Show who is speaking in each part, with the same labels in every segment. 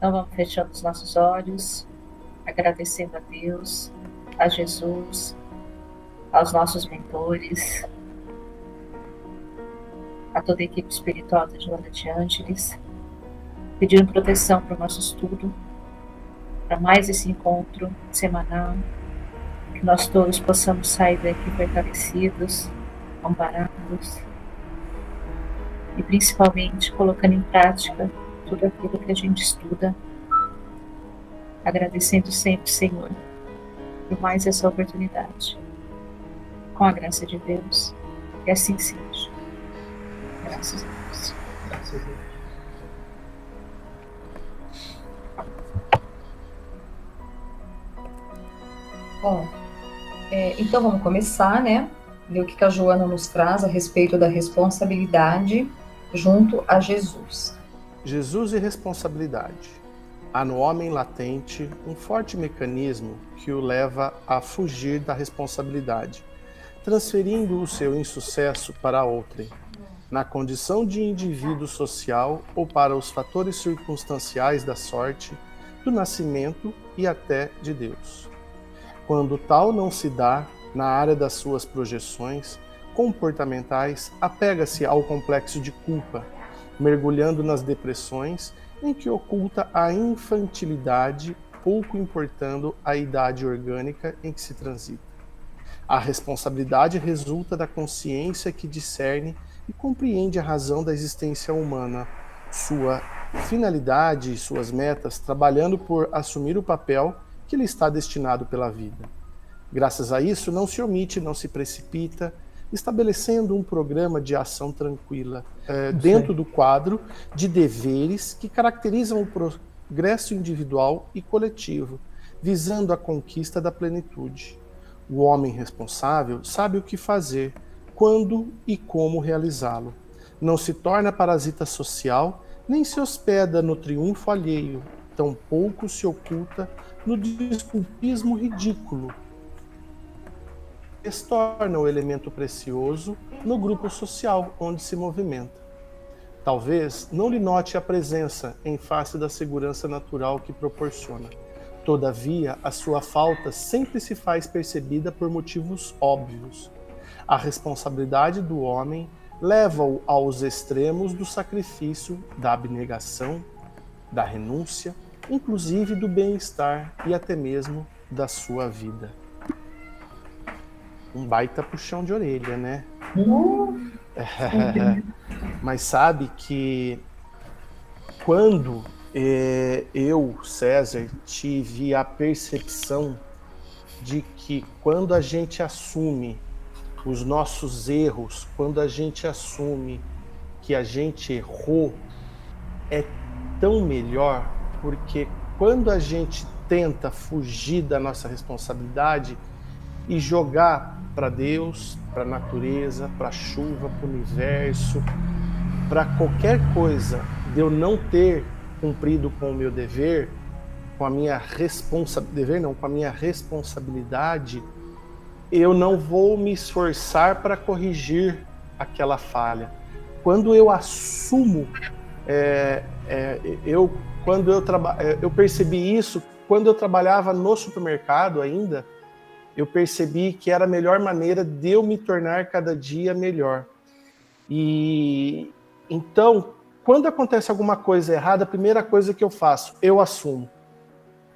Speaker 1: Então vamos fechando os nossos olhos, agradecendo a Deus, a Jesus, aos nossos mentores, a toda a equipe espiritual da Joana de Ângeles, pedindo proteção para o nosso estudo, para mais esse encontro semanal, que nós todos possamos sair daqui fortalecidos, amparados e principalmente colocando em prática tudo aquilo que a gente estuda, agradecendo sempre, Senhor, por mais essa oportunidade. Com a graça de Deus, e assim seja. Graças a Deus.
Speaker 2: Graças a Deus.
Speaker 3: Bom, então vamos começar, né? Ver o que a Joana nos traz a respeito da responsabilidade junto a Jesus.
Speaker 2: Jesus e responsabilidade. Há no homem latente um forte mecanismo que o leva a fugir da responsabilidade, transferindo o seu insucesso para outrem, na condição de indivíduo social ou para os fatores circunstanciais da sorte, do nascimento e até de Deus. Quando tal não se dá, na área das suas projeções comportamentais, apega-se ao complexo de culpa, mergulhando nas depressões em que oculta a infantilidade, pouco importando a idade orgânica em que se transita. A responsabilidade resulta da consciência que discerne e compreende a razão da existência humana, sua finalidade e suas metas, trabalhando por assumir o papel que lhe está destinado pela vida. Graças a isso, não se omite, não se precipita, estabelecendo um programa de ação tranquila, dentro do quadro de deveres que caracterizam o progresso individual e coletivo, visando a conquista da plenitude. O homem responsável sabe o que fazer, quando e como realizá-lo. Não se torna parasita social, nem se hospeda no triunfo alheio, tampouco se oculta no desculpismo ridículo. Torna o elemento precioso no grupo social onde se movimenta. Talvez não lhe note a presença em face da segurança natural que proporciona. Todavia, a sua falta sempre se faz percebida por motivos óbvios. A responsabilidade do homem leva-o aos extremos do sacrifício, da abnegação, da renúncia, inclusive do bem-estar e até mesmo da sua vida. Um baita puxão de orelha, né? Mas sabe que quando eu, César, tive a percepção de que quando a gente assume os nossos erros, quando a gente assume que a gente errou, é tão melhor, porque quando a gente tenta fugir da nossa responsabilidade e jogar para Deus, para a natureza, para a chuva, para o universo, para qualquer coisa de eu não ter cumprido com o meu dever, com a minha responsabilidade, eu não vou me esforçar para corrigir aquela falha. Quando eu assumo, eu percebi isso quando eu trabalhava no supermercado ainda. Eu percebi que era a melhor maneira de eu me tornar cada dia melhor. E então, quando acontece alguma coisa errada, a primeira coisa que eu faço, eu assumo.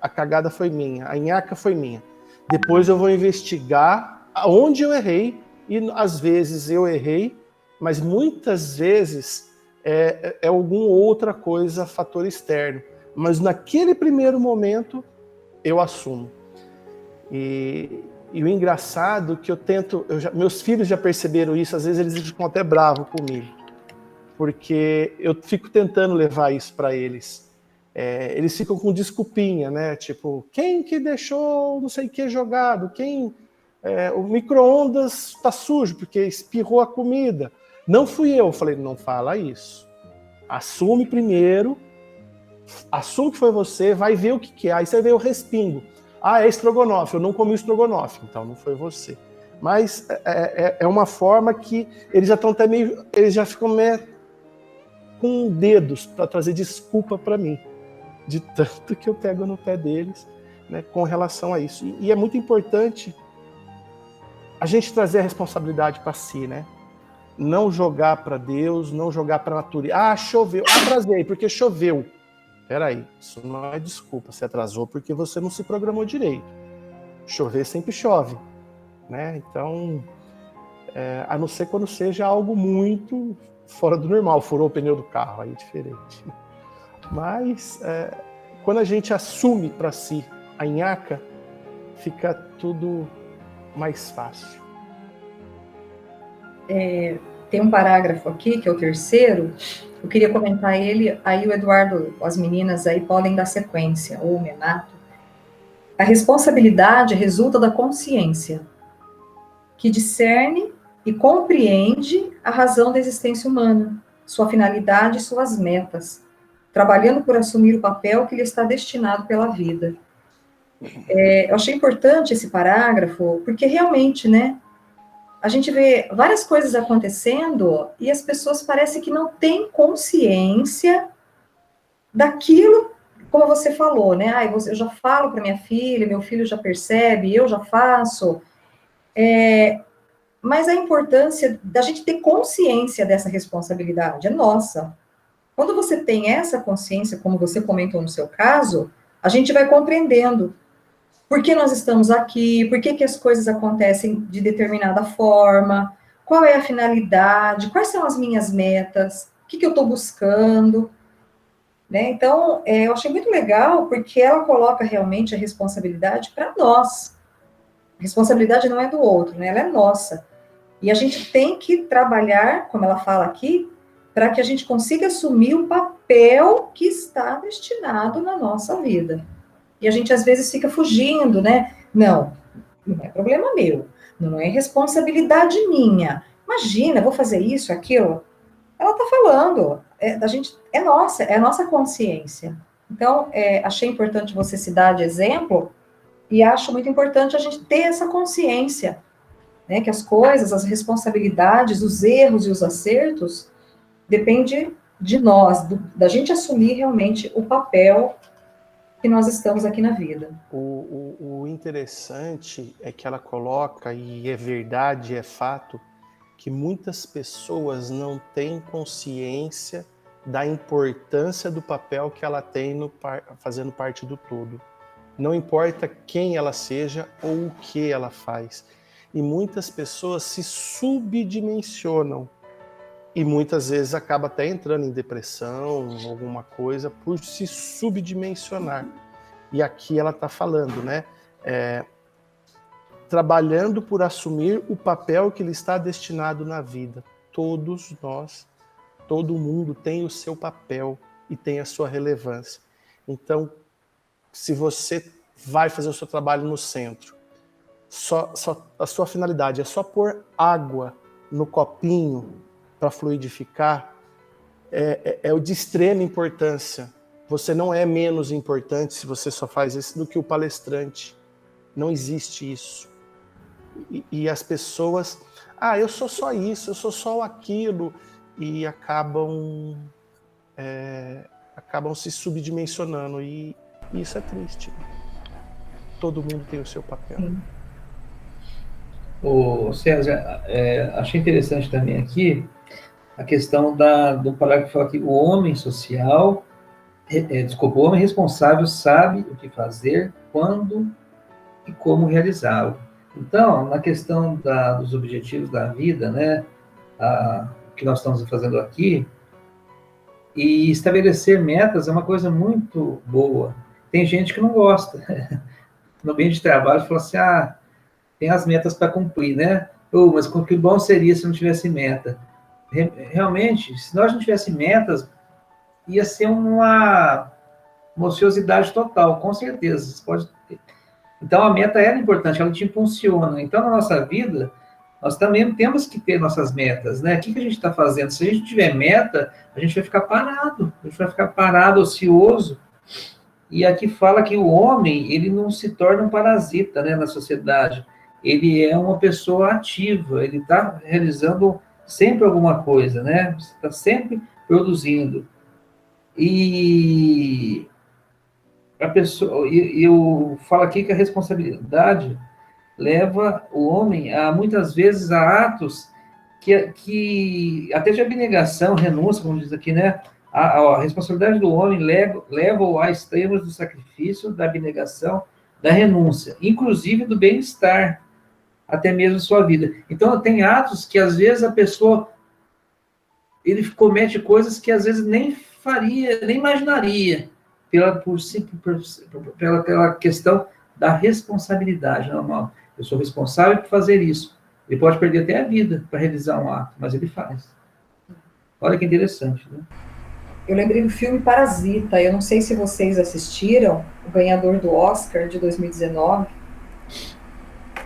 Speaker 2: A cagada foi minha, a nhaca foi minha. Depois eu vou investigar onde eu errei, e às vezes eu errei, mas muitas vezes é alguma outra coisa, fator externo. Mas naquele primeiro momento, eu assumo. E o engraçado que eu tento... meus filhos já perceberam isso, às vezes eles ficam até bravos comigo, porque eu fico tentando levar isso para eles. Eles ficam com desculpinha, né? Tipo, quem que deixou não sei o que jogado? O micro-ondas tá sujo porque espirrou a comida. Não fui eu. Eu falei, não fala isso. Assume primeiro, assume que foi você, vai ver o que é. Aí você vê o respingo. Ah, é estrogonofe, eu não comi o estrogonofe, então não foi você. Mas é uma forma que eles já estão até meio... Eles já ficam com dedos para trazer desculpa para mim. de tanto que eu pego no pé deles, né, com relação a isso. E é muito importante a gente trazer a responsabilidade para si, né? Não jogar para Deus, não jogar para a natureza. Ah, choveu. Atrasei porque choveu. Peraí, isso não é desculpa. Você atrasou porque você não se programou direito. Chover sempre chove, né? Então, a não ser quando seja algo muito fora do normal. Furou o pneu do carro, aí é diferente. Mas, quando a gente assume para si a nhaca, fica tudo mais fácil.
Speaker 3: Tem um parágrafo aqui, que é o terceiro, eu queria comentar ele, aí o Eduardo, as meninas aí podem dar sequência, ou o Menato. A responsabilidade resulta da consciência, que discerne e compreende a razão da existência humana, sua finalidade e suas metas, trabalhando por assumir o papel que lhe está destinado pela vida. Eu achei importante esse parágrafo, porque realmente, né, a gente vê várias coisas acontecendo e as pessoas parecem que não têm consciência daquilo, como você falou, né? Ah, eu já falo para minha filha, meu filho já percebe, eu já faço. Mas a importância da gente ter consciência dessa responsabilidade é nossa. Quando você tem essa consciência, como você comentou no seu caso, a gente vai compreendendo por que nós estamos aqui, por que as coisas acontecem de determinada forma, qual é a finalidade, quais são as minhas metas, o que eu estou buscando, né? Então, eu achei muito legal, porque ela coloca realmente a responsabilidade para nós. A responsabilidade não é do outro, né? Ela é nossa. E a gente tem que trabalhar, como ela fala aqui, para que a gente consiga assumir o papel que está destinado na nossa vida. E a gente, às vezes, fica fugindo, né? Não é problema meu, não é responsabilidade minha. Imagina, vou fazer isso, aquilo. Ela está falando, da gente, é a nossa consciência. Então, achei importante você se dar de exemplo, e acho muito importante a gente ter essa consciência, né? Que as coisas, as responsabilidades, os erros e os acertos, depende de nós, da gente assumir realmente o papel que nós estamos aqui na vida.
Speaker 2: O interessante é que ela coloca, e é verdade, é fato, que muitas pessoas não têm consciência da importância do papel que ela tem fazendo parte do todo. Não importa quem ela seja ou o que ela faz. E muitas pessoas se subdimensionam. E muitas vezes acaba até entrando em depressão, alguma coisa, por se subdimensionar. E aqui ela está falando, né? Trabalhando por assumir o papel que lhe está destinado na vida. Todos nós, todo mundo tem o seu papel e tem a sua relevância. Então, se você vai fazer o seu trabalho no centro, a sua finalidade é só pôr água no copinho para fluidificar, é o de extrema importância. Você não é menos importante se você só faz isso do que o palestrante. Não existe isso. E as pessoas, eu sou só isso, eu sou só aquilo, e acabam se subdimensionando, e isso é triste. Todo mundo tem o seu papel.
Speaker 3: Sim.
Speaker 4: Ô, César, achei interessante também aqui a questão do parágrafo que fala que o homem social, o homem responsável sabe o que fazer, quando e como realizá-lo. Então, na questão dos objetivos da vida, né, que nós estamos fazendo aqui, e estabelecer metas é uma coisa muito boa. Tem gente que não gosta. No ambiente de trabalho, fala assim, tem as metas para cumprir, né? Mas que bom seria se não tivesse meta. Realmente, se nós não tivéssemos metas, ia ser uma ociosidade total, com certeza. Você pode ter. Então, a meta era importante, ela te impulsiona. Então, na nossa vida, nós também temos que ter nossas metas, né? O que a gente está fazendo? Se a gente tiver meta, a gente vai ficar parado. A gente vai ficar parado, ocioso. E aqui fala que o homem, ele não se torna um parasita, né, na sociedade. Ele é uma pessoa ativa, ele está realizando sempre alguma coisa, né? Está sempre produzindo. E a pessoa, e eu falo aqui que a responsabilidade leva o homem a, muitas vezes, a atos que até de abnegação, renúncia, como diz aqui, né? A responsabilidade do homem leva-o a extremos do sacrifício, da abnegação, da renúncia, inclusive do bem-estar, até mesmo sua vida. Então, tem atos que, às vezes, a pessoa ele comete coisas que, às vezes, nem faria, nem imaginaria, pela questão da responsabilidade. Não, eu sou responsável por fazer isso. Ele pode perder até a vida para realizar um ato, mas ele faz. Olha que interessante, né?
Speaker 3: Eu lembrei do filme Parasita, eu não sei se vocês assistiram, o ganhador do Oscar de 2019.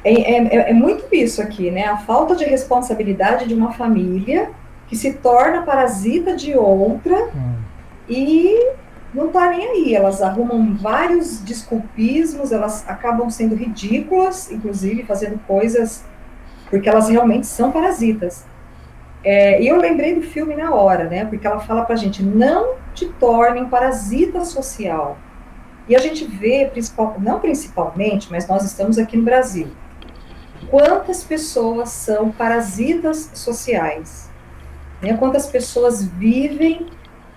Speaker 3: É muito isso aqui, né? A falta de responsabilidade de uma família que se torna parasita de outra e não tá nem aí. Elas arrumam vários desculpismos, elas acabam sendo ridículas, inclusive fazendo coisas porque elas realmente são parasitas. E eu lembrei do filme na hora, né? Porque ela fala pra gente, não te torne um parasita social. E a gente vê, não principalmente, mas nós estamos aqui no Brasil, quantas pessoas são parasitas sociais, né? Quantas pessoas vivem,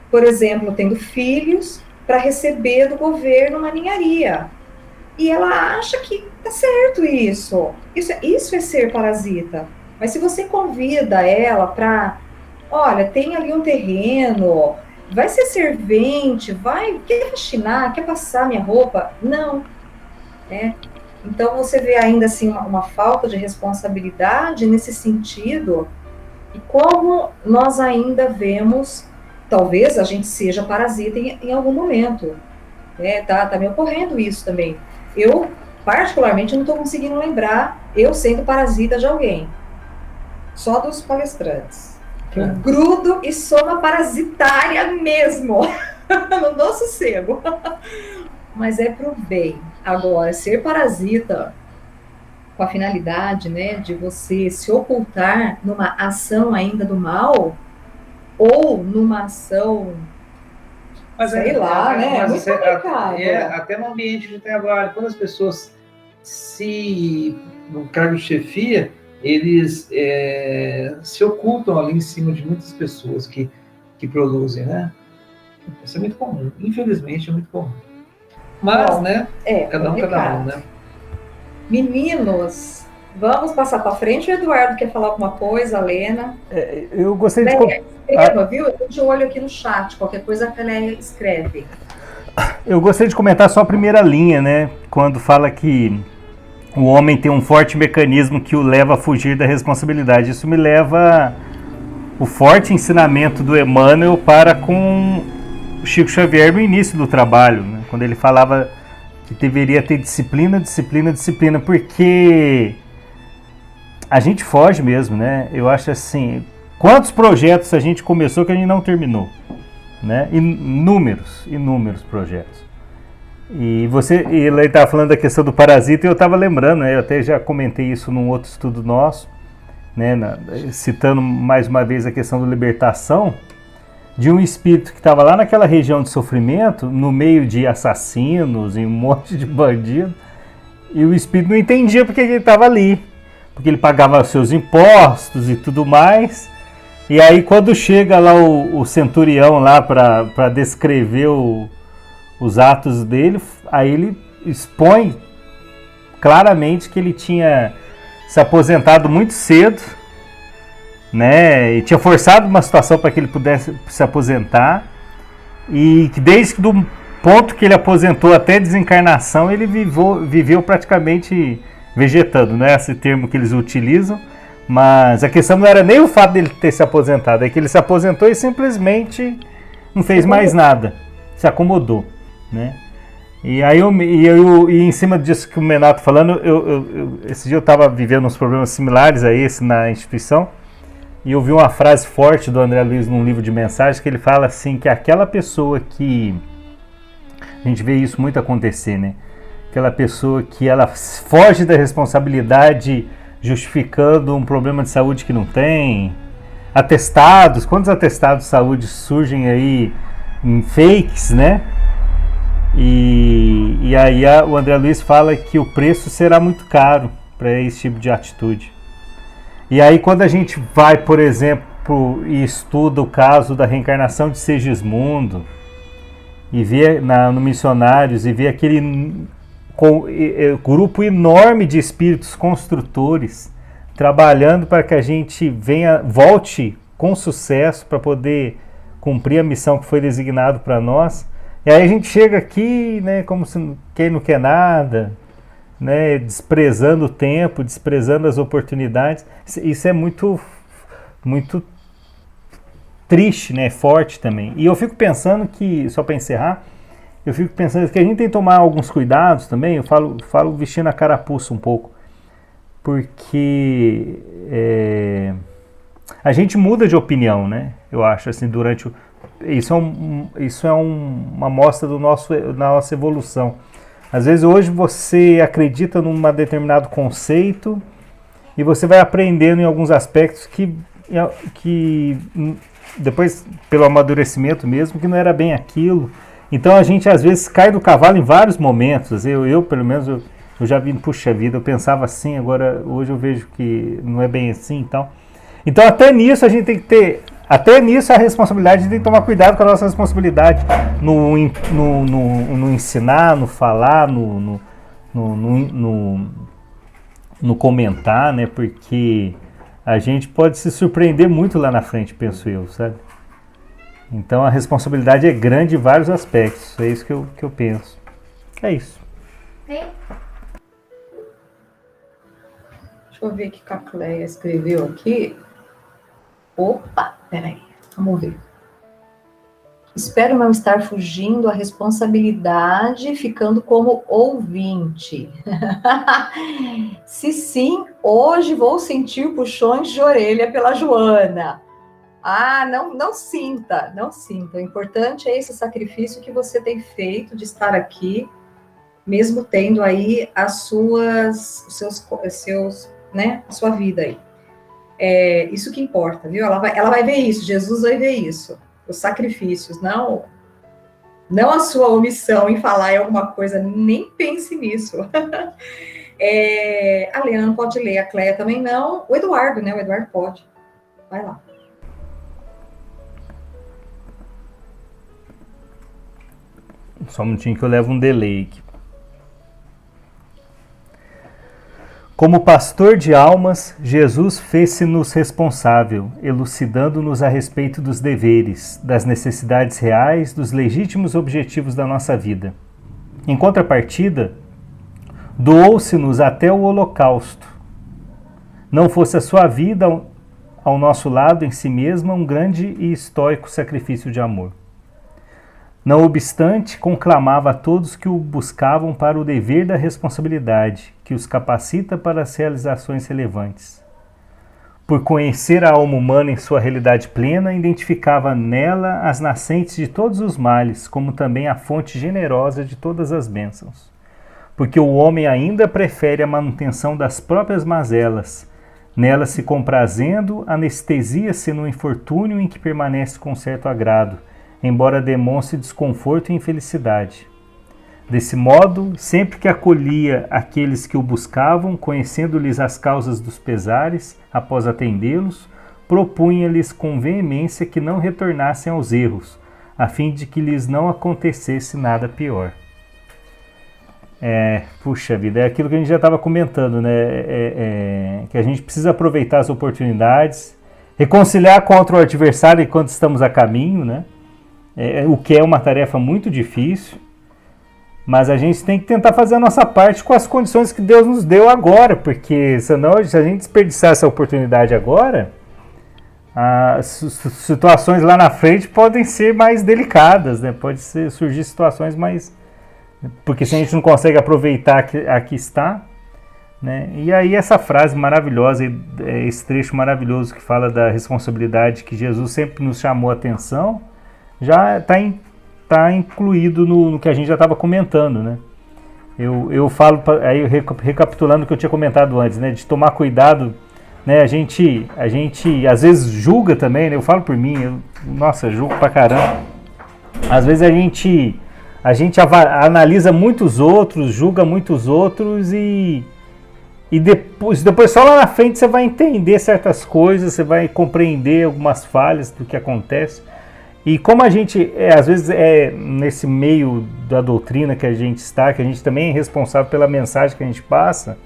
Speaker 3: por exemplo, tendo filhos para receber do governo uma ninharia. E ela acha que tá certo isso. Isso é ser parasita. Mas se você convida ela para, olha, tem ali um terreno, vai ser servente, quer faxinar, quer passar minha roupa? Não. Né? Então você vê ainda assim uma falta de responsabilidade nesse sentido, e como nós ainda vemos, talvez a gente seja parasita em algum momento. Né? Tá me ocorrendo isso também. Eu, particularmente, não estou conseguindo lembrar eu sendo parasita de alguém. Só dos palestrantes. Eu grudo e sou uma parasitária mesmo. Não dou sossego. Mas é pro bem. Agora, ser parasita com a finalidade, né, de você se ocultar numa ação ainda do mal, ou numa ação...
Speaker 4: Mas
Speaker 3: sei lá, né? É muito complicado.
Speaker 4: Até no ambiente de trabalho, quando as pessoas no cargo de chefia, eles se ocultam ali em cima de muitas pessoas que produzem, né? Isso é muito comum, infelizmente é muito comum. Mas, né? Cada um, né?
Speaker 3: Meninos, vamos passar para frente. O Eduardo quer falar alguma coisa, a Lena?
Speaker 5: Eu gostaria de...
Speaker 3: Escreva, viu? Eu tô de olho aqui no chat, qualquer coisa que ela escreve.
Speaker 5: Eu gostaria de comentar só a primeira linha, né? Quando fala que o homem tem um forte mecanismo que o leva a fugir da responsabilidade. Isso me leva o forte ensinamento do Emmanuel para com o Chico Xavier no início do trabalho, né? Quando ele falava que deveria ter disciplina, porque a gente foge mesmo, né? Eu acho assim, quantos projetos a gente começou que a gente não terminou, né? Inúmeros projetos. E ele estava falando da questão do parasita e eu estava lembrando, né? Eu até já comentei isso num outro estudo nosso, né? Citando mais uma vez a questão da libertação, de um espírito que estava lá naquela região de sofrimento, no meio de assassinos e um monte de bandidos, e o espírito não entendia porque ele estava ali, porque ele pagava seus impostos e tudo mais. E aí quando chega lá o centurião lá para descrever os atos dele, aí ele expõe claramente que ele tinha se aposentado muito cedo, né, e tinha forçado uma situação para que ele pudesse se aposentar, e que desde do ponto que ele aposentou até a desencarnação, ele viveu praticamente vegetando, não é esse termo que eles utilizam, mas a questão não era nem o fato dele ter se aposentado, é que ele se aposentou e simplesmente não fez mais nada, se acomodou, né? E aí e em cima disso que o Menato falando, esse dia eu estava vivendo uns problemas similares a esse na instituição, e eu vi uma frase forte do André Luiz num livro de mensagens, que ele fala assim, que aquela pessoa que, a gente vê isso muito acontecer, né? Aquela pessoa que ela foge da responsabilidade justificando um problema de saúde que não tem, atestados, quantos atestados de saúde surgem aí em fakes, né? E E aí o André Luiz fala que o preço será muito caro para esse tipo de atitude. E aí quando a gente vai, por exemplo, e estuda o caso da reencarnação de Segismundo, e vê no Missionários, e vê aquele grupo enorme de espíritos construtores trabalhando para que a gente volte com sucesso para poder cumprir a missão que foi designado para nós. E aí a gente chega aqui, né, como se quem não quer nada, né, desprezando o tempo, desprezando as oportunidades. Isso é muito, muito triste, né, forte também. E eu fico pensando que, só para encerrar, eu fico pensando que a gente tem que tomar alguns cuidados também. Eu falo vestindo a carapuça um pouco, porque a gente muda de opinião, né? Eu acho assim durante isso é uma amostra da nossa evolução. Às vezes hoje você acredita num determinado conceito e você vai aprendendo em alguns aspectos que depois, pelo amadurecimento mesmo, que não era bem aquilo. Então a gente às vezes cai do cavalo em vários momentos. Eu pelo menos, eu já vi, puxa vida, eu pensava assim, agora hoje eu vejo que não é bem assim, então até nisso a gente tem que ter, até nisso a responsabilidade, a gente tem que tomar cuidado com a nossa responsabilidade no ensinar, no falar, no comentar, né, porque a gente pode se surpreender muito lá na frente, penso eu, sabe? Então a responsabilidade é grande em vários aspectos, é isso que eu penso. É isso.
Speaker 3: Deixa eu ver o que a Cleia escreveu aqui. Opa, peraí, vamos ver. Espero não estar fugindo à responsabilidade, ficando como ouvinte. Se sim, hoje vou sentir puxões de orelha pela Joana. Ah, não sinta. O importante é esse sacrifício que você tem feito de estar aqui, mesmo tendo aí a sua vida aí. É isso que importa, viu? Ela vai ver isso, Jesus vai ver isso. Os sacrifícios, não a sua omissão em falar em alguma coisa, nem pense nisso. A Leana pode ler, a Cleia também não. O Eduardo, né? O Eduardo pode. Vai lá.
Speaker 5: Só um minutinho que eu levo um delay aqui. Como pastor de almas, Jesus fez-se-nos responsável, elucidando-nos a respeito dos deveres, das necessidades reais, dos legítimos objetivos da nossa vida. Em contrapartida, doou-se-nos até o holocausto. Não fosse a sua vida ao nosso lado em si mesma um grande e estoico sacrifício de amor. Não obstante, conclamava a todos que o buscavam para o dever da responsabilidade, que os capacita para as realizações relevantes. Por conhecer a alma humana em sua realidade plena, identificava nela as nascentes de todos os males, como também a fonte generosa de todas as bênçãos. Porque o homem ainda prefere a manutenção das próprias mazelas, nela se comprazendo, anestesia-se no infortúnio em que permanece com certo agrado, embora demonstre desconforto e infelicidade. Desse modo, sempre que acolhia aqueles que o buscavam, conhecendo-lhes as causas dos pesares, após atendê-los, propunha-lhes com veemência que não retornassem aos erros, a fim de que lhes não acontecesse nada pior. Puxa vida, é aquilo que a gente já estava comentando, né? Que a gente precisa aproveitar as oportunidades, reconciliar contra o adversário enquanto estamos a caminho, né? O que é uma tarefa muito difícil, mas a gente tem que tentar fazer a nossa parte com as condições que Deus nos deu agora, porque senão, se a gente desperdiçar essa oportunidade agora, as situações lá na frente podem ser mais delicadas, né? Pode surgir situações mais... Porque se a gente não consegue aproveitar aqui está, né? E aí essa frase maravilhosa, esse trecho maravilhoso que fala da responsabilidade que Jesus sempre nos chamou a atenção, já está incluído no que a gente já estava comentando, né? Eu falo, aí recapitulando o que eu tinha comentado antes, né? De tomar cuidado, né? A gente às vezes julga também, né? Eu falo por mim, julgo pra caramba. Às vezes a gente a gente analisa muitos outros, julga muitos outros e depois só lá na frente você vai entender certas coisas, você vai compreender algumas falhas do que acontece. E como a gente, às vezes, nesse meio da doutrina que a gente está, que a gente também é responsável pela mensagem que a gente passa,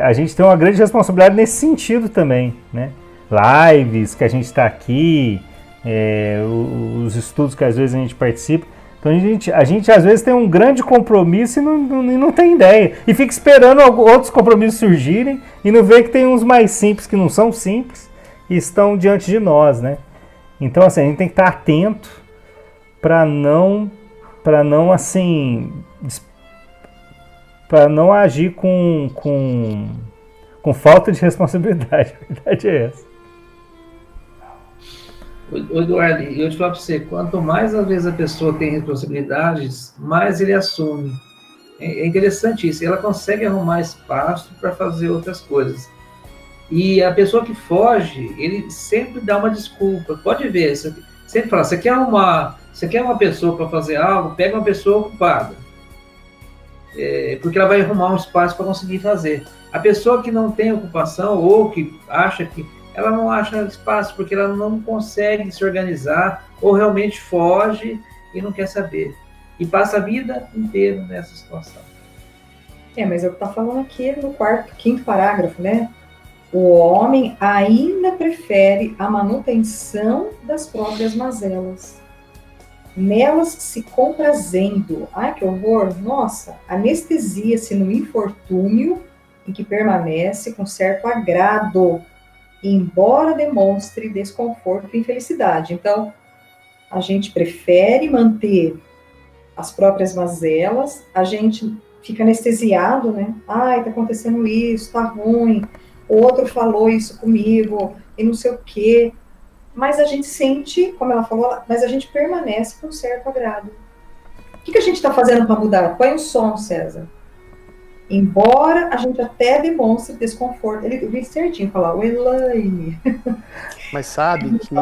Speaker 5: a gente tem uma grande responsabilidade nesse sentido também, né? Lives que a gente está aqui, os estudos que às vezes a gente participa. Então a gente às vezes tem um grande compromisso e não tem ideia. E fica esperando outros compromissos surgirem e não vê que tem uns mais simples que não são simples e estão diante de nós, né? Então, assim, a gente tem que estar atento para não agir com falta de responsabilidade. A verdade é essa.
Speaker 4: Eduardo, eu te falo para você, quanto mais às vezes a pessoa tem responsabilidades, mais ele assume. É interessante isso, ela consegue arrumar espaço para fazer outras coisas. E a pessoa que foge, ele sempre dá uma desculpa. Pode ver, sempre fala, você quer uma pessoa para fazer algo, pega uma pessoa ocupada. Porque ela vai arrumar um espaço para conseguir fazer. A pessoa que não tem ocupação, ou que acha que ela não acha espaço, porque ela não consegue se organizar, ou realmente foge e não quer saber. E passa a vida inteira nessa situação.
Speaker 3: Mas é o que está falando aqui no quinto parágrafo, né? O homem ainda prefere a manutenção das próprias mazelas, nelas se comprazendo. Ai, que horror! Nossa, anestesia-se no infortúnio em que permanece com certo agrado, embora demonstre desconforto e infelicidade. Então, a gente prefere manter as próprias mazelas, a gente fica anestesiado, né? Ai, tá acontecendo isso, tá ruim, o outro falou isso comigo, e não sei o quê. Mas a gente sente, como ela falou, mas a gente permanece com certo agrado. O que a gente está fazendo para mudar? Põe o som, César. Embora a gente até demonstre desconforto. Ele veio certinho falar, o Elaine.
Speaker 2: Mas sabe que...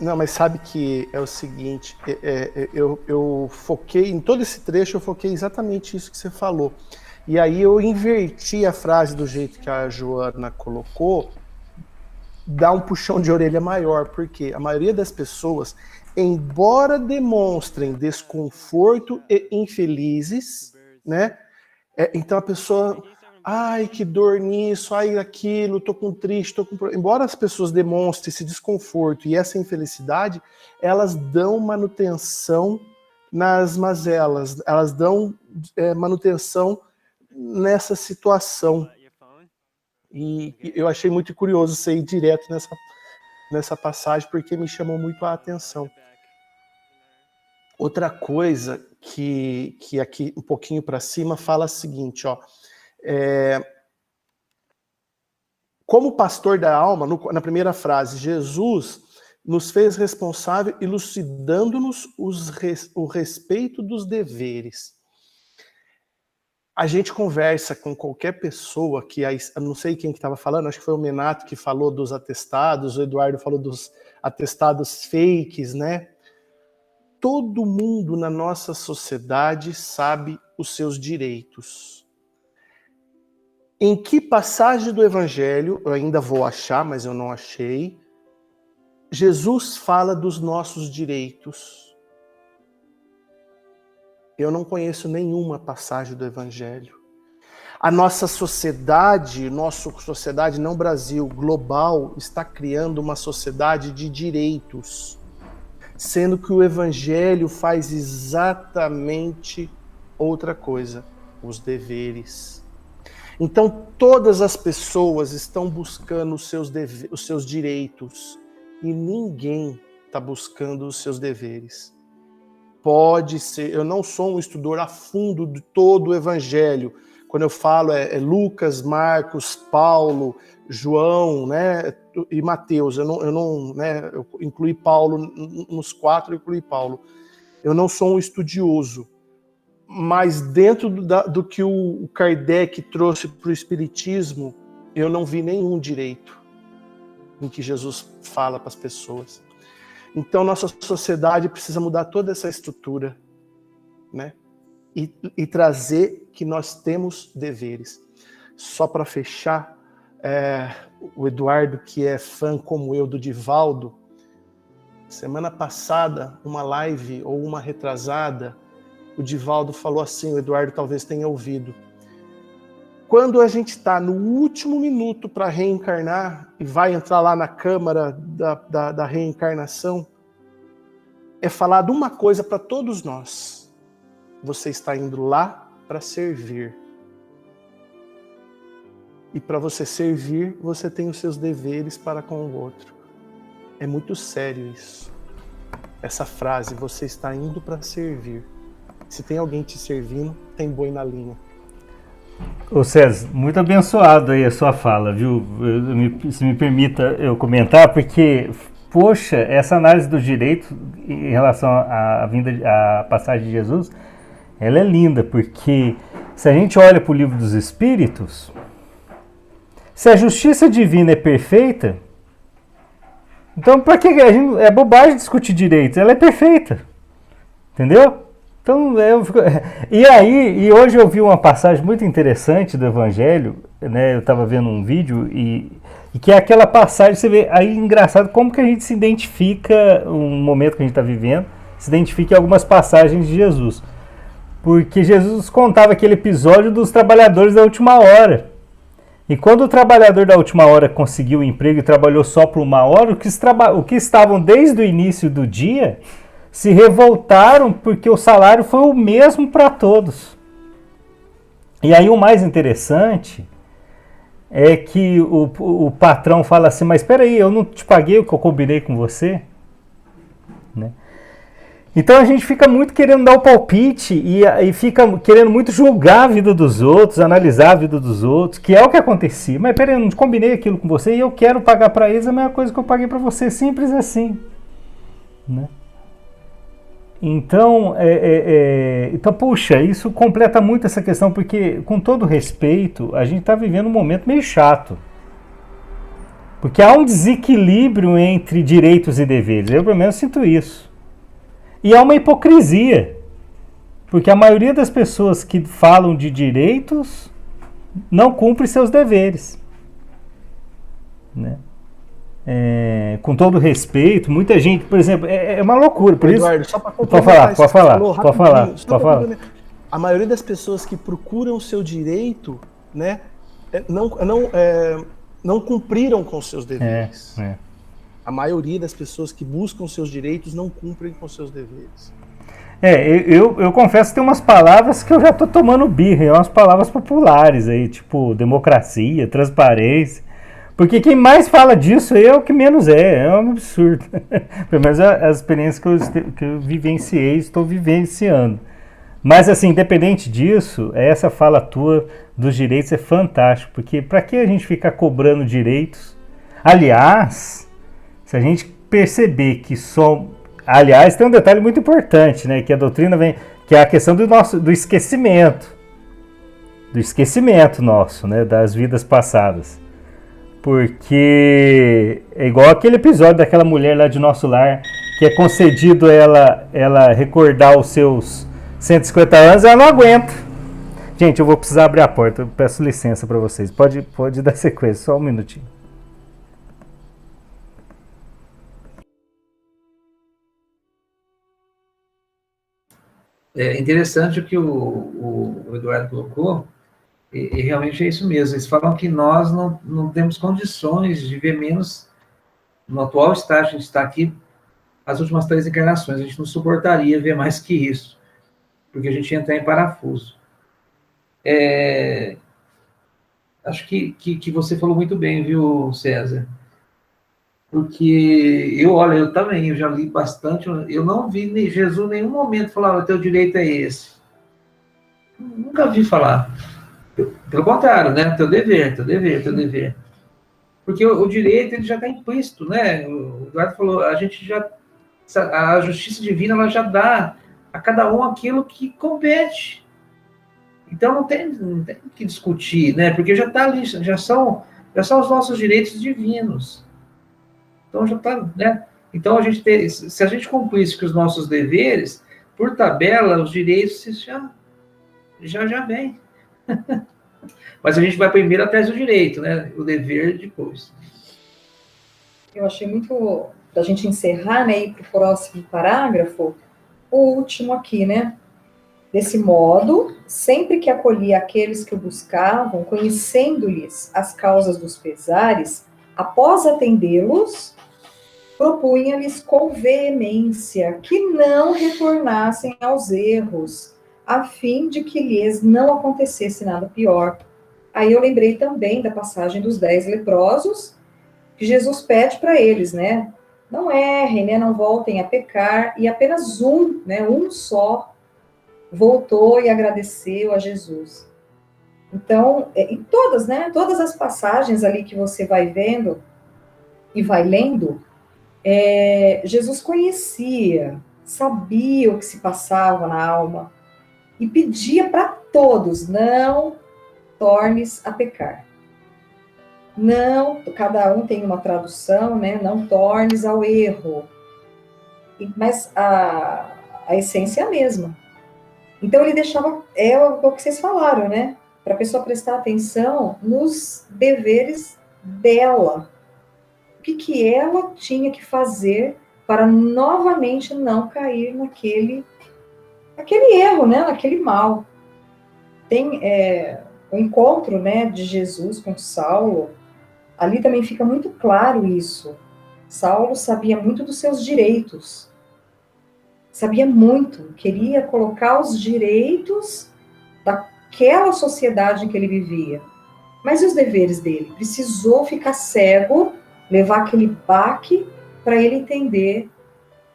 Speaker 2: Não, mas sabe que é o seguinte, eu foquei, em todo esse trecho, eu foquei exatamente isso que você falou. E aí eu inverti a frase do jeito que a Joana colocou, dá um puxão de orelha maior, porque a maioria das pessoas, embora demonstrem desconforto e infelizes, né? Então a pessoa, ai, que dor nisso, ai, aquilo, tô com triste, tô com... Embora as pessoas demonstrem esse desconforto e essa infelicidade, elas dão manutenção nas mazelas, elas dão manutenção nessa situação. E eu achei muito curioso você ir direto nessa passagem, porque me chamou muito a atenção. Outra coisa que aqui um pouquinho para cima fala o seguinte, ó, como pastor da alma, na primeira frase, Jesus nos fez responsável, elucidando-nos o respeito dos deveres. A gente conversa com qualquer pessoa que, eu não sei quem que estava falando, acho que foi o Menato que falou dos atestados, o Eduardo falou dos atestados fakes, né? Todo mundo na nossa sociedade sabe os seus direitos. Em que passagem do Evangelho, eu ainda vou achar, mas eu não achei, Jesus fala dos nossos direitos? Eu não conheço nenhuma passagem do Evangelho. A nossa sociedade não Brasil, global, está criando uma sociedade de direitos, sendo que o Evangelho faz exatamente outra coisa, os deveres. Então todas as pessoas estão buscando os seus direitos e ninguém está buscando os seus deveres. Pode ser, eu não sou um estudador a fundo de todo o Evangelho. Quando eu falo Lucas, Marcos, Paulo, João, né, e Mateus. Eu incluí Paulo nos 4, eu incluí Paulo. Eu não sou um estudioso, mas dentro do que o Kardec trouxe para o Espiritismo, eu não vi nenhum direito em que Jesus fala para as pessoas. Então, nossa sociedade precisa mudar toda essa estrutura. né? E trazer que nós temos deveres. Só para fechar, o Eduardo, que é fã como eu do Divaldo, semana passada, uma live ou uma retrasada, o Divaldo falou assim, o Eduardo talvez tenha ouvido: quando a gente está no último minuto para reencarnar e vai entrar lá na câmara da reencarnação, é falado uma coisa para todos nós: você está indo lá para servir. E para você servir, você tem os seus deveres para com o outro. É muito sério isso. Essa frase, você está indo para servir. Se tem alguém te servindo, tem boi na linha.
Speaker 5: Ô César, muito abençoado aí a sua fala, viu? Se me permita eu comentar, porque, poxa, essa análise do direito em relação à passagem de Jesus, ela é linda, porque se a gente olha para o livro dos Espíritos, se a justiça divina é perfeita, então para que é bobagem discutir direito? Ela é perfeita, entendeu? Então, e hoje eu vi uma passagem muito interessante do Evangelho, né? Eu estava vendo um vídeo e que é aquela passagem, você vê aí, engraçado como que a gente se identifica, um momento que a gente está vivendo, se identifica em algumas passagens de Jesus. Porque Jesus contava aquele episódio dos trabalhadores da última hora. E quando o trabalhador da última hora conseguiu o emprego e trabalhou só por uma hora, o que estavam desde o início do dia se revoltaram porque o salário foi o mesmo para todos. E aí o mais interessante é que o patrão fala assim: mas espera aí, eu não te paguei o que eu combinei com você? Né? Então a gente fica muito querendo dar o palpite e fica querendo muito julgar a vida dos outros, analisar a vida dos outros, que é o que acontecia. Mas peraí, eu não combinei aquilo com você e eu quero pagar para eles a mesma coisa que eu paguei para você, simples assim. Né? Então, puxa, isso completa muito essa questão, porque, com todo respeito, a gente está vivendo um momento meio chato. Porque há um desequilíbrio entre direitos e deveres. Eu, pelo menos, sinto isso. E há uma hipocrisia, porque a maioria das pessoas que falam de direitos não cumpre seus deveres. Né? Com todo respeito, muita gente, por exemplo, é uma loucura. Por
Speaker 2: Eduardo,
Speaker 5: isso,
Speaker 2: só para
Speaker 5: pode falar.
Speaker 2: A maioria das pessoas que procuram o seu direito, né, não cumpriram com seus deveres. A maioria das pessoas que buscam seus direitos não cumprem com seus deveres.
Speaker 5: Eu confesso que tem umas palavras que eu já estou tomando birra, umas palavras populares aí, tipo democracia, transparência, porque quem mais fala disso é o que menos é um absurdo. Pelo menos as experiências que eu vivenciei, estou vivenciando. Mas assim, independente disso, essa fala tua dos direitos é fantástico, porque para que a gente ficar cobrando direitos? Aliás, se a gente perceber que só... Aliás, tem um detalhe muito importante, né? Que a doutrina vem... Que é a questão do esquecimento. Do esquecimento nosso, né? Das vidas passadas. Porque é igual aquele episódio daquela mulher lá de Nosso Lar, que é concedido ela recordar os seus 150 anos, ela não aguenta. Gente, eu vou precisar abrir a porta. Eu peço licença para vocês. Pode dar sequência, só um minutinho.
Speaker 4: É interessante o que o Eduardo colocou, e realmente é isso mesmo. Eles falam que nós não temos condições de ver menos, no atual estágio, a gente está aqui, as últimas 3 encarnações, a gente não suportaria ver mais que isso, porque a gente ia entrar em parafuso. Acho que você falou muito bem, viu, César? Porque eu também, eu já li bastante, eu não vi Jesus em nenhum momento falar: o teu direito é esse. Nunca vi falar. Pelo contrário, né? Teu dever. Porque o direito, ele já está implícito, né? O Eduardo falou, a justiça divina, ela já dá a cada um aquilo que compete. Então não tem que discutir, né? Porque já está ali, já são os nossos direitos divinos. Então já está, né? Então se a gente cumprisse com os nossos deveres, por tabela, os direitos já vem. Mas a gente vai primeiro atrás do direito, né? O dever depois.
Speaker 3: Eu achei muito, da gente encerrar, né, ir para o próximo parágrafo, o último aqui, né? Desse modo, sempre que acolhia aqueles que o buscavam, conhecendo-lhes as causas dos pesares, após atendê-los, propunha-lhes com veemência que não retornassem aos erros, a fim de que lhes não acontecesse nada pior. Aí eu lembrei também da passagem dos 10 leprosos, que Jesus pede para eles, né? Não errem, né? Não voltem a pecar, e apenas um, né? Um só voltou e agradeceu a Jesus. Então, em todas, né? Todas as passagens ali que você vai vendo e vai lendo, Jesus conhecia, sabia o que se passava na alma e pedia para todos: não tornes a pecar. Não, cada um tem uma tradução, né? Não tornes ao erro. Mas a essência é a mesma. Então ele deixava, o que vocês falaram, né? Para a pessoa prestar atenção nos deveres dela. O que ela tinha que fazer para novamente não cair naquele erro, né? Naquele mal. Tem o encontro, né, de Jesus com Saulo. Ali também fica muito claro isso. Saulo sabia muito dos seus direitos. Sabia muito, queria colocar os direitos daquela sociedade em que ele vivia. Mas e os deveres dele? Precisou ficar cego, levar aquele baque para ele entender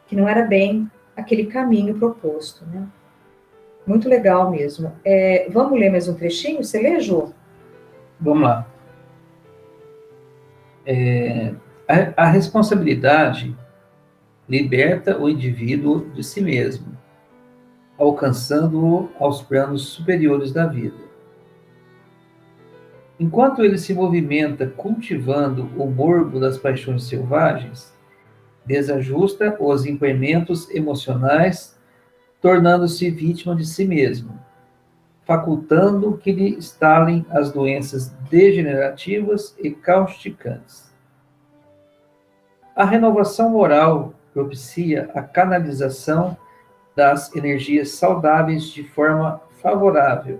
Speaker 3: que não era bem aquele caminho proposto, né? Muito legal mesmo. Vamos ler mais um trechinho? Você lê, Jô?
Speaker 4: Vamos lá. A responsabilidade liberta o indivíduo de si mesmo, alcançando-o aos planos superiores da vida. Enquanto ele se movimenta cultivando o morbo das paixões selvagens, desajusta os implementos emocionais, tornando-se vítima de si mesmo, facultando que lhe instalem as doenças degenerativas e causticantes. A renovação moral propicia a canalização das energias saudáveis de forma favorável,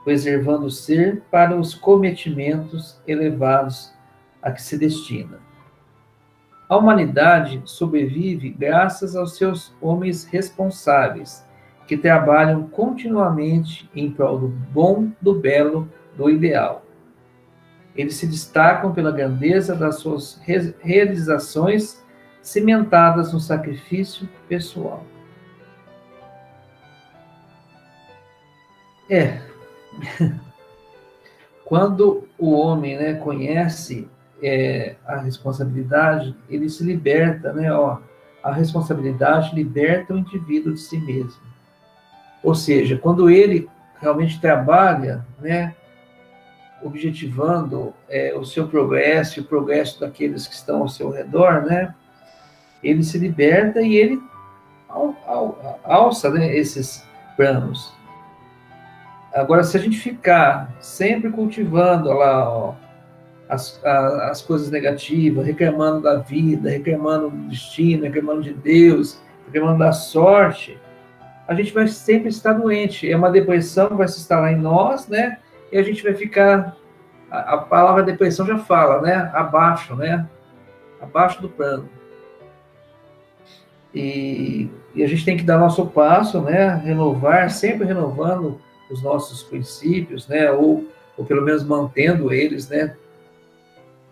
Speaker 4: preservando o ser para os cometimentos elevados a que se destina. A humanidade sobrevive graças aos seus homens responsáveis, que trabalham continuamente em prol do bom, do belo, do ideal. Eles se destacam pela grandeza das suas realizações cimentadas no sacrifício pessoal. Quando o homem, né, conhece a responsabilidade, ele se liberta, né? A responsabilidade liberta o indivíduo de si mesmo. Ou seja, quando ele realmente trabalha, né, objetivando o seu progresso e o progresso daqueles que estão ao seu redor, né, ele se liberta e ele alça, né, esses planos. Agora, se a gente ficar sempre cultivando lá, as coisas negativas, reclamando da vida, reclamando do destino, reclamando de Deus, reclamando da sorte, a gente vai sempre estar doente. É uma depressão que vai se instalar em nós, né? E a gente vai ficar... A palavra depressão já fala, né? Abaixo, né? Abaixo do plano. E a gente tem que dar nosso passo, né? Renovar, sempre renovando os nossos princípios, né? Ou pelo menos mantendo eles, né?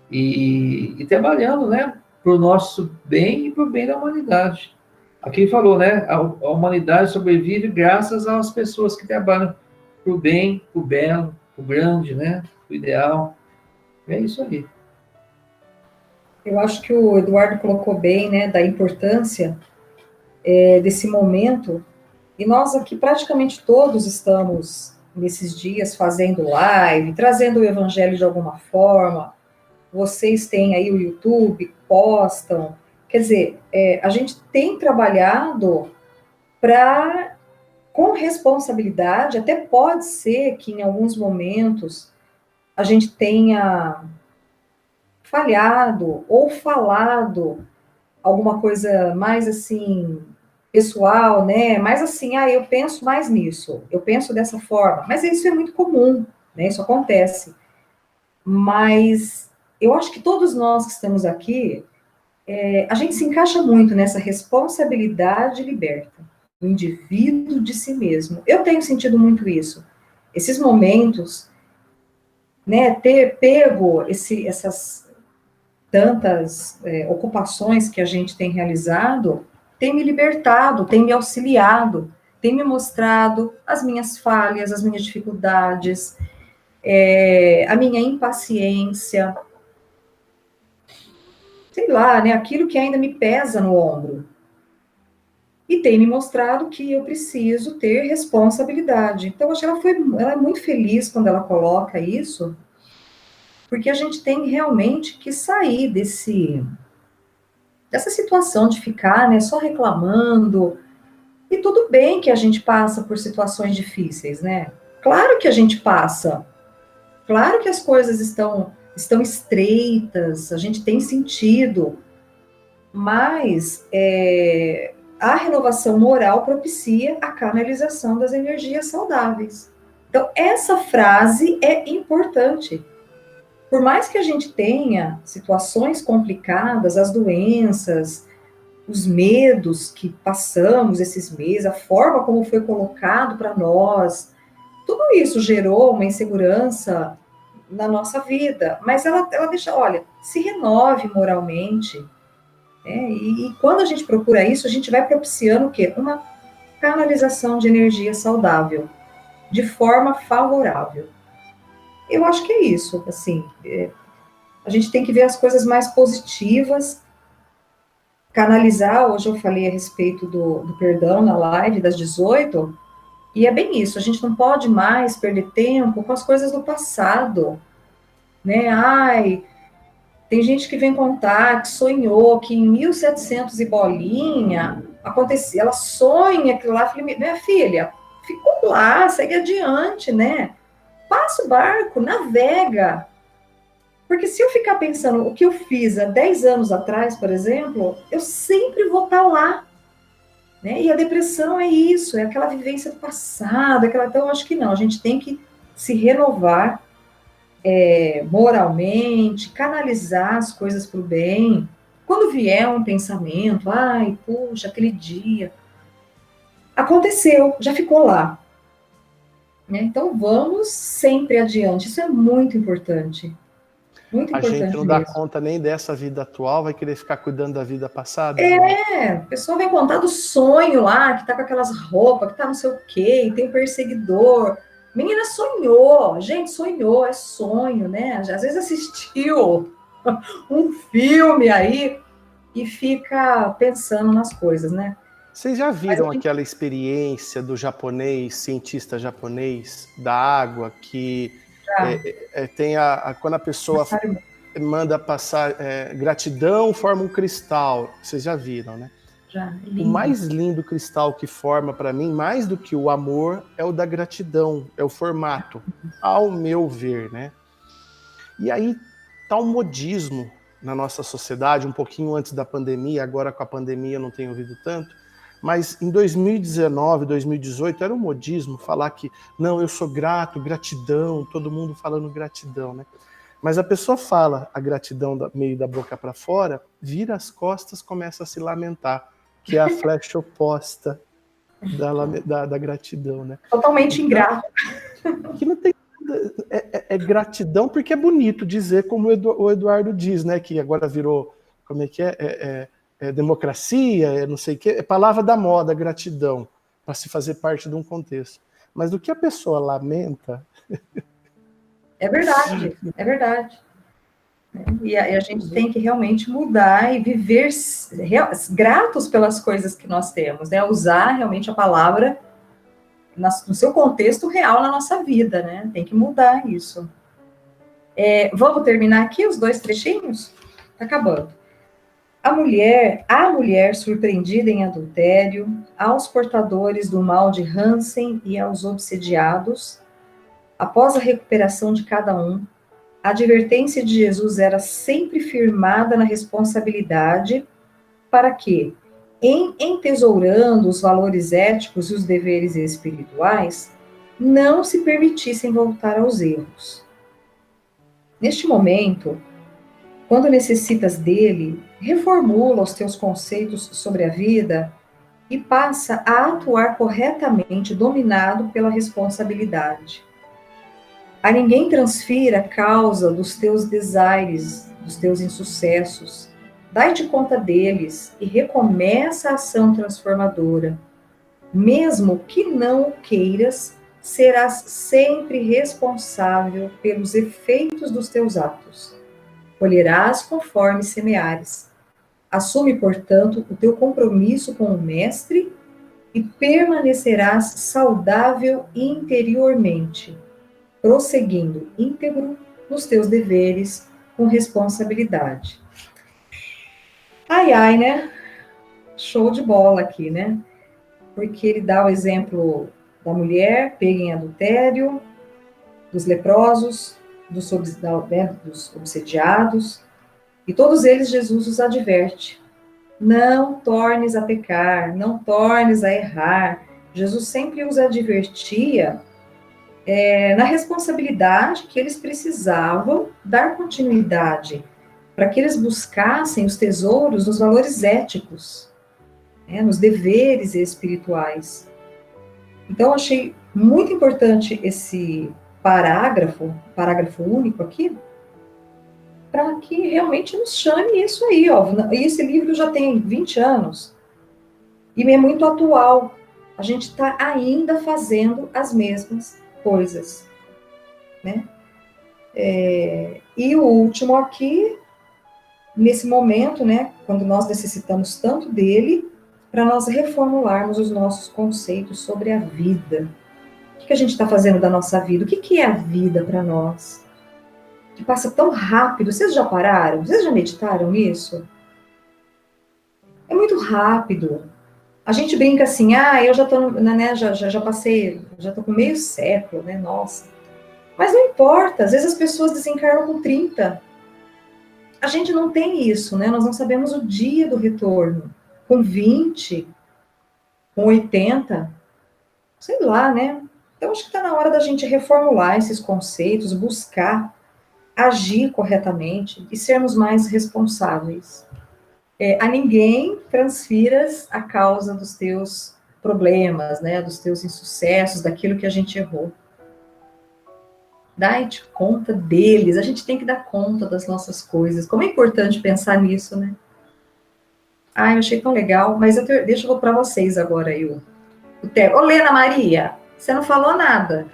Speaker 4: E trabalhando, né? Para o nosso bem e para o bem da humanidade. Aqui ele falou, né? A humanidade sobrevive graças às pessoas que trabalham para o bem, para o belo, para o grande, né? O ideal. É isso aí.
Speaker 3: Eu acho que o Eduardo colocou bem, né? Da importância desse momento. E nós aqui praticamente todos estamos nesses dias fazendo live, trazendo o evangelho de alguma forma. Vocês têm aí o YouTube, postam. Quer dizer, a gente tem trabalhado com responsabilidade, até pode ser que em alguns momentos a gente tenha falhado ou falado alguma coisa mais assim, pessoal, né? Mais assim, eu penso mais nisso, eu penso dessa forma. Mas isso é muito comum, né? Isso acontece. Mas eu acho que todos nós que estamos aqui, a gente se encaixa muito nessa responsabilidade liberta, o indivíduo de si mesmo. Eu tenho sentido muito isso. Esses momentos, né, ter pego essas tantas ocupações que a gente tem realizado, tem me libertado, tem me auxiliado, tem me mostrado as minhas falhas, as minhas dificuldades, a minha impaciência, sei lá, né, aquilo que ainda me pesa no ombro. E tem me mostrado que eu preciso ter responsabilidade. Então, acho que ela é muito feliz quando ela coloca isso, porque a gente tem realmente que sair dessa situação de ficar, né, só reclamando. E tudo bem que a gente passa por situações difíceis, né? Claro que a gente passa. Claro que as coisas estão estreitas, a gente tem sentido, mas a renovação moral propicia a canalização das energias saudáveis. Então, essa frase é importante. Por mais que a gente tenha situações complicadas, as doenças, os medos que passamos esses meses, a forma como foi colocado para nós, tudo isso gerou uma insegurança na nossa vida. Mas ela deixa, olha, se renove moralmente. E quando a gente procura isso, a gente vai propiciando o quê? Uma canalização de energia saudável, de forma favorável. Eu acho que é isso, assim, a gente tem que ver as coisas mais positivas, canalizar. Hoje eu falei a respeito do perdão na live das 18, e é bem isso, a gente não pode mais perder tempo com as coisas do passado, né? Tem gente que vem contar que sonhou que em 1700 e bolinha acontecia, ela sonha aquilo lá. Eu falei, minha filha, ficou lá, segue adiante, né? Passa o barco, navega. Porque se eu ficar pensando o que eu fiz há 10 anos atrás, por exemplo, eu sempre vou estar lá. Né? E a depressão é isso, é aquela vivência do passado, então eu acho que não, a gente tem que se renovar moralmente, canalizar as coisas para o bem. Quando vier um pensamento, puxa, aquele dia, aconteceu, já ficou lá. Né? Então vamos sempre adiante, isso é muito importante. Muito
Speaker 2: A
Speaker 3: importante
Speaker 2: gente não dá
Speaker 3: mesmo.
Speaker 2: conta nem dessa vida atual, vai querer ficar cuidando da vida passada?
Speaker 3: A pessoa vem contar do sonho lá, que tá com aquelas roupas, que tá não sei o quê, e tem um perseguidor. Menina sonhou, gente, sonhou, é sonho, né? Às vezes assistiu um filme aí e fica pensando nas coisas, né?
Speaker 2: Vocês já viram aquela experiência do japonês, cientista japonês, da água, que tem quando a pessoa manda passar gratidão, forma um cristal. Vocês já viram, né?
Speaker 3: Já,
Speaker 2: o mais lindo cristal que forma para mim, mais do que o amor, é o da gratidão, é o formato, ao meu ver, né? E aí tá um modismo na nossa sociedade, um pouquinho antes da pandemia, agora com a pandemia eu não tenho ouvido tanto, mas em 2019, 2018, era um modismo falar que, não, eu sou grato, gratidão, todo mundo falando gratidão, né? Mas a pessoa fala a gratidão meio da boca para fora, vira as costas, começa a se lamentar, que é a flecha oposta da gratidão, né?
Speaker 3: Totalmente ingrato.
Speaker 2: Que não tem é gratidão porque é bonito dizer, como o Eduardo diz, né? Que agora virou, como é que é democracia, não sei o quê, é palavra da moda, gratidão, para se fazer parte de um contexto. Mas do que a pessoa lamenta...
Speaker 3: É verdade, é verdade. E a gente tem que realmente mudar e viver gratos pelas coisas que nós temos, né? Usar realmente a palavra no seu contexto real na nossa vida, né? Tem que mudar isso. Vamos terminar aqui os 2 trechinhos? Tá acabando. a mulher surpreendida em adultério, aos portadores do mal de Hansen e aos obsediados, após a recuperação de cada um, a advertência de Jesus era sempre firmada na responsabilidade para que, em entesourando os valores éticos e os deveres espirituais, não se permitissem voltar aos erros. Neste momento, quando necessitas dele, reformula os teus conceitos sobre a vida e passa a atuar corretamente, dominado pela responsabilidade. A ninguém transfira a causa dos teus desaires, dos teus insucessos. Dai-te conta deles e recomeça a ação transformadora. Mesmo que não o queiras, serás sempre responsável pelos efeitos dos teus atos. Colherás conforme semeares. Assume, portanto, o teu compromisso com o Mestre e permanecerás saudável interiormente, prosseguindo íntegro nos teus deveres com responsabilidade. Ai, ai, né? Show de bola aqui, né? Porque ele dá o exemplo da mulher pega em adultério, dos leprosos, dos obsediados, e todos eles Jesus os adverte. Não tornes a pecar, não tornes a errar. Jesus sempre os advertia na responsabilidade que eles precisavam dar continuidade, para que eles buscassem os tesouros nos valores éticos, nos deveres espirituais. Então, achei muito importante esse parágrafo único aqui, para que realmente nos chame isso aí, ó. E esse livro já tem 20 anos, e é muito atual. A gente está ainda fazendo as mesmas coisas, né? E o último aqui, nesse momento, né, quando nós necessitamos tanto dele, para nós reformularmos os nossos conceitos sobre a vida. O que a gente está fazendo da nossa vida? O que é a vida para nós? Que passa tão rápido. Vocês já pararam? Vocês já meditaram nisso? É muito rápido. A gente brinca assim, eu já estou, né, já passei, já estou com meio século, né, nossa. Mas não importa, às vezes as pessoas desencarnam com 30. A gente não tem isso, né? Nós não sabemos o dia do retorno. Com 20, com 80, sei lá, né? Então, acho que está na hora da gente reformular esses conceitos, buscar agir corretamente e sermos mais responsáveis. A ninguém transfiras a causa dos teus problemas, né? Dos teus insucessos, daquilo que a gente errou. Dai-te conta deles, a gente tem que dar conta das nossas coisas. Como é importante pensar nisso, né? Eu achei tão legal, mas deixa eu para vocês agora aí o tema. Ô, Lena Maria, você não falou nada.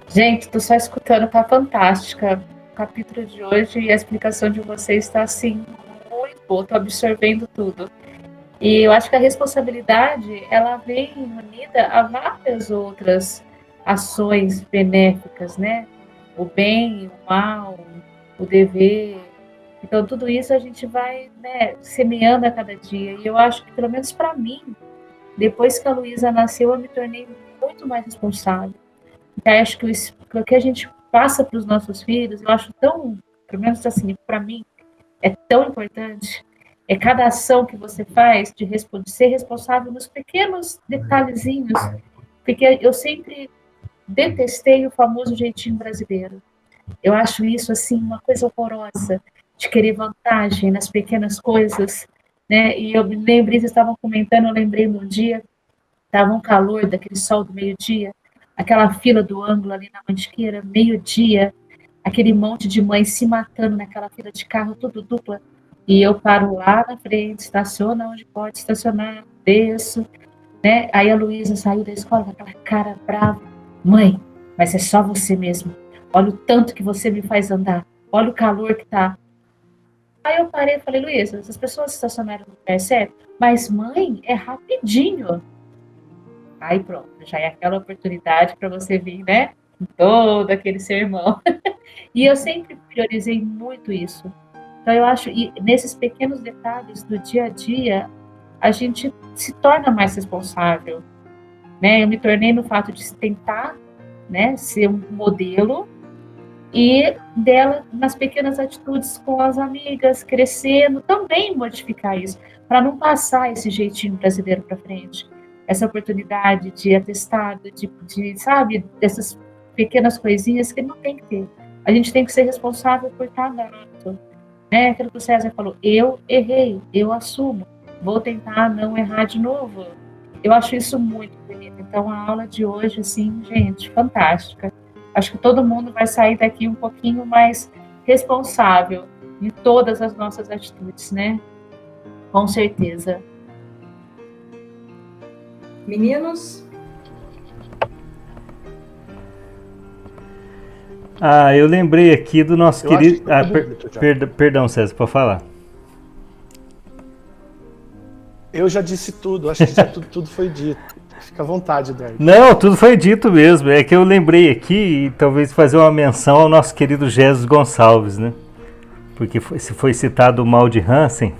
Speaker 1: Gente, tô só escutando, tá fantástica. O capítulo de hoje e a explicação de vocês está, assim, muito boa, tô absorvendo tudo. E eu acho que a responsabilidade, ela vem unida a várias outras ações benéficas, né? O bem, o mal, o dever. Então, tudo isso a gente vai, né, semeando a cada dia. E eu acho que, pelo menos para mim, depois que a Luísa nasceu, eu me tornei muito mais responsável. Então, eu acho que o que a gente passa para os nossos filhos, eu acho tão, pelo menos assim, para mim, é tão importante. É cada ação que você faz de ser responsável nos pequenos detalhezinhos. Porque eu sempre detestei o famoso jeitinho brasileiro. Eu acho isso, assim, uma coisa horrorosa, de querer vantagem nas pequenas coisas, né? E eu me lembrei, vocês estavam comentando, eu lembrei de um dia, estava um calor daquele sol do meio-dia, aquela fila do ângulo ali na Mantiqueira, meio-dia, aquele monte de mães se matando naquela fila de carro, tudo dupla, e eu paro lá na frente, estaciona onde pode estacionar, desço, né? Aí a Luísa saiu da escola com aquela cara brava, mãe, mas é só você mesmo, olha o tanto que você me faz andar, olha o calor que tá. Aí eu parei e falei, Luísa, as pessoas estacionaram no lugar certo, mas mãe, é rapidinho. Aí pronto, já é aquela oportunidade para você vir, né? Todo aquele sermão. E eu sempre priorizei muito isso. Então, eu acho, e nesses pequenos detalhes do dia a dia, a gente se torna mais responsável, né? Eu me tornei no fato de tentar, né, ser um modelo, e dela, nas pequenas atitudes com as amigas, crescendo, também modificar isso, para não passar esse jeitinho brasileiro para frente. Essa oportunidade de atestado, sabe, dessas pequenas coisinhas que não tem que ter. A gente tem que ser responsável por cada ato. Né? Aquilo que o César falou, eu errei, eu assumo, vou tentar não errar de novo. Eu acho isso muito bonito. Então, a aula de hoje, assim, gente, fantástica. Acho que todo mundo vai sair daqui um pouquinho mais responsável em todas as nossas atitudes, né? Com certeza.
Speaker 3: Meninos?
Speaker 5: Eu lembrei aqui do nosso querido... Perdão, César, pode falar.
Speaker 2: Eu já disse tudo, acho que já tudo foi dito. Fica à vontade, Eduardo.
Speaker 5: Não, tudo foi dito mesmo. É que eu lembrei aqui, e talvez fazer uma menção ao nosso querido Jesus Gonçalves, né? Porque foi citado o mal de Hansen,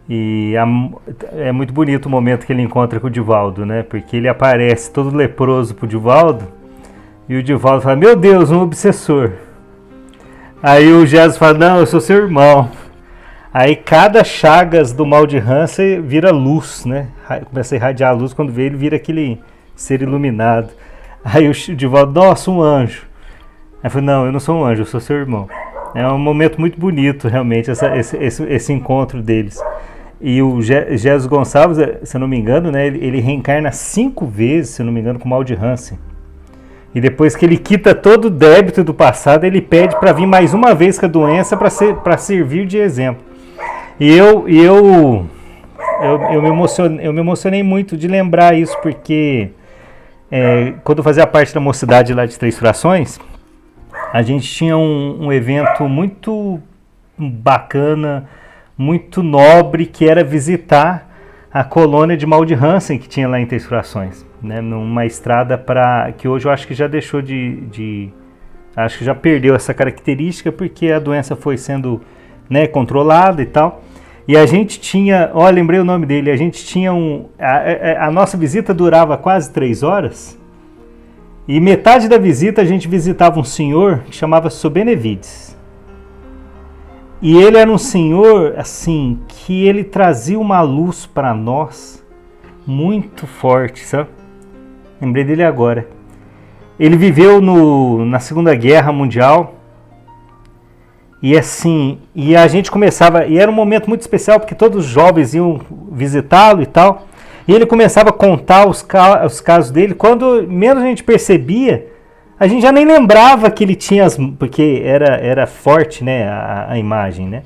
Speaker 5: e é muito bonito o momento que ele encontra com o Divaldo, né? Porque ele aparece todo leproso pro Divaldo, e o Divaldo fala, meu Deus, um obsessor. Aí o Jesus fala, não, eu sou seu irmão. Aí cada chagas do mal de Hansen vira luz, né? Começa a irradiar a luz, quando vê ele vira aquele ser iluminado. Aí o Divaldo, nossa, um anjo. Aí fala, não, eu não sou um anjo, eu sou seu irmão. É um momento muito bonito, realmente, esse encontro deles. E o Jesus Gonçalves, se eu não me engano, né, ele reencarna 5 vezes, se eu não me engano, com o mal de Hansen. E depois que ele quita todo o débito do passado, ele pede para vir mais uma vez com a doença para servir de exemplo. E eu me emocionei muito de lembrar isso, porque quando eu fazia parte da mocidade lá de Três Frações, a gente tinha um evento muito bacana, muito nobre, que era visitar a colônia de mal de Hansen que tinha lá em Três Frações, né, numa estrada que hoje eu acho que já deixou acho que já perdeu essa característica, porque a doença foi sendo, né, controlada e tal. E a gente tinha, lembrei o nome dele, a gente tinha a nossa visita durava quase 3 horas, e metade da visita a gente visitava um senhor que chamava-se Benevides. E ele era um senhor, assim, que ele trazia uma luz para nós muito forte, sabe? Lembrei dele agora. Ele viveu na Segunda Guerra Mundial. E assim, e a gente começava, e era um momento muito especial, porque todos os jovens iam visitá-lo e tal. E ele começava a contar os casos dele. Quando menos a gente percebia, a gente já nem lembrava que ele tinha porque era forte, né, a imagem, né?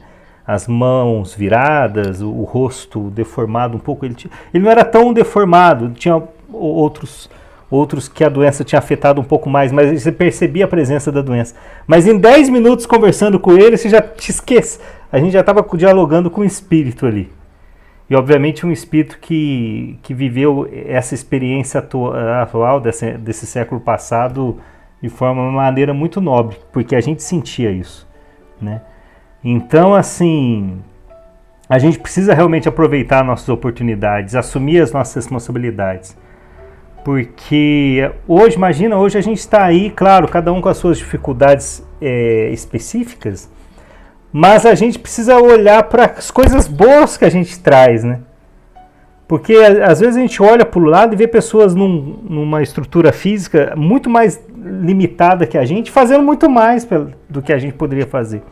Speaker 5: As mãos viradas, o rosto deformado um pouco. Ele não era tão deformado, tinha outros que a doença tinha afetado um pouco mais, mas você percebia a presença da doença. Mas em 10 minutos conversando com ele, você já te esquece. A gente já estava dialogando com o espírito ali. E obviamente um espírito que viveu essa experiência atual desse século passado de uma maneira muito nobre, porque a gente sentia isso, né? Então, assim, a gente precisa realmente aproveitar nossas oportunidades, assumir as nossas responsabilidades, porque hoje, imagina, hoje a gente está aí, claro, cada um com as suas dificuldades específicas, mas a gente precisa olhar para as coisas boas que a gente traz, né? Porque às vezes a gente olha para o lado e vê pessoas numa estrutura física muito mais limitada que a gente, fazendo muito mais do que a gente poderia fazer,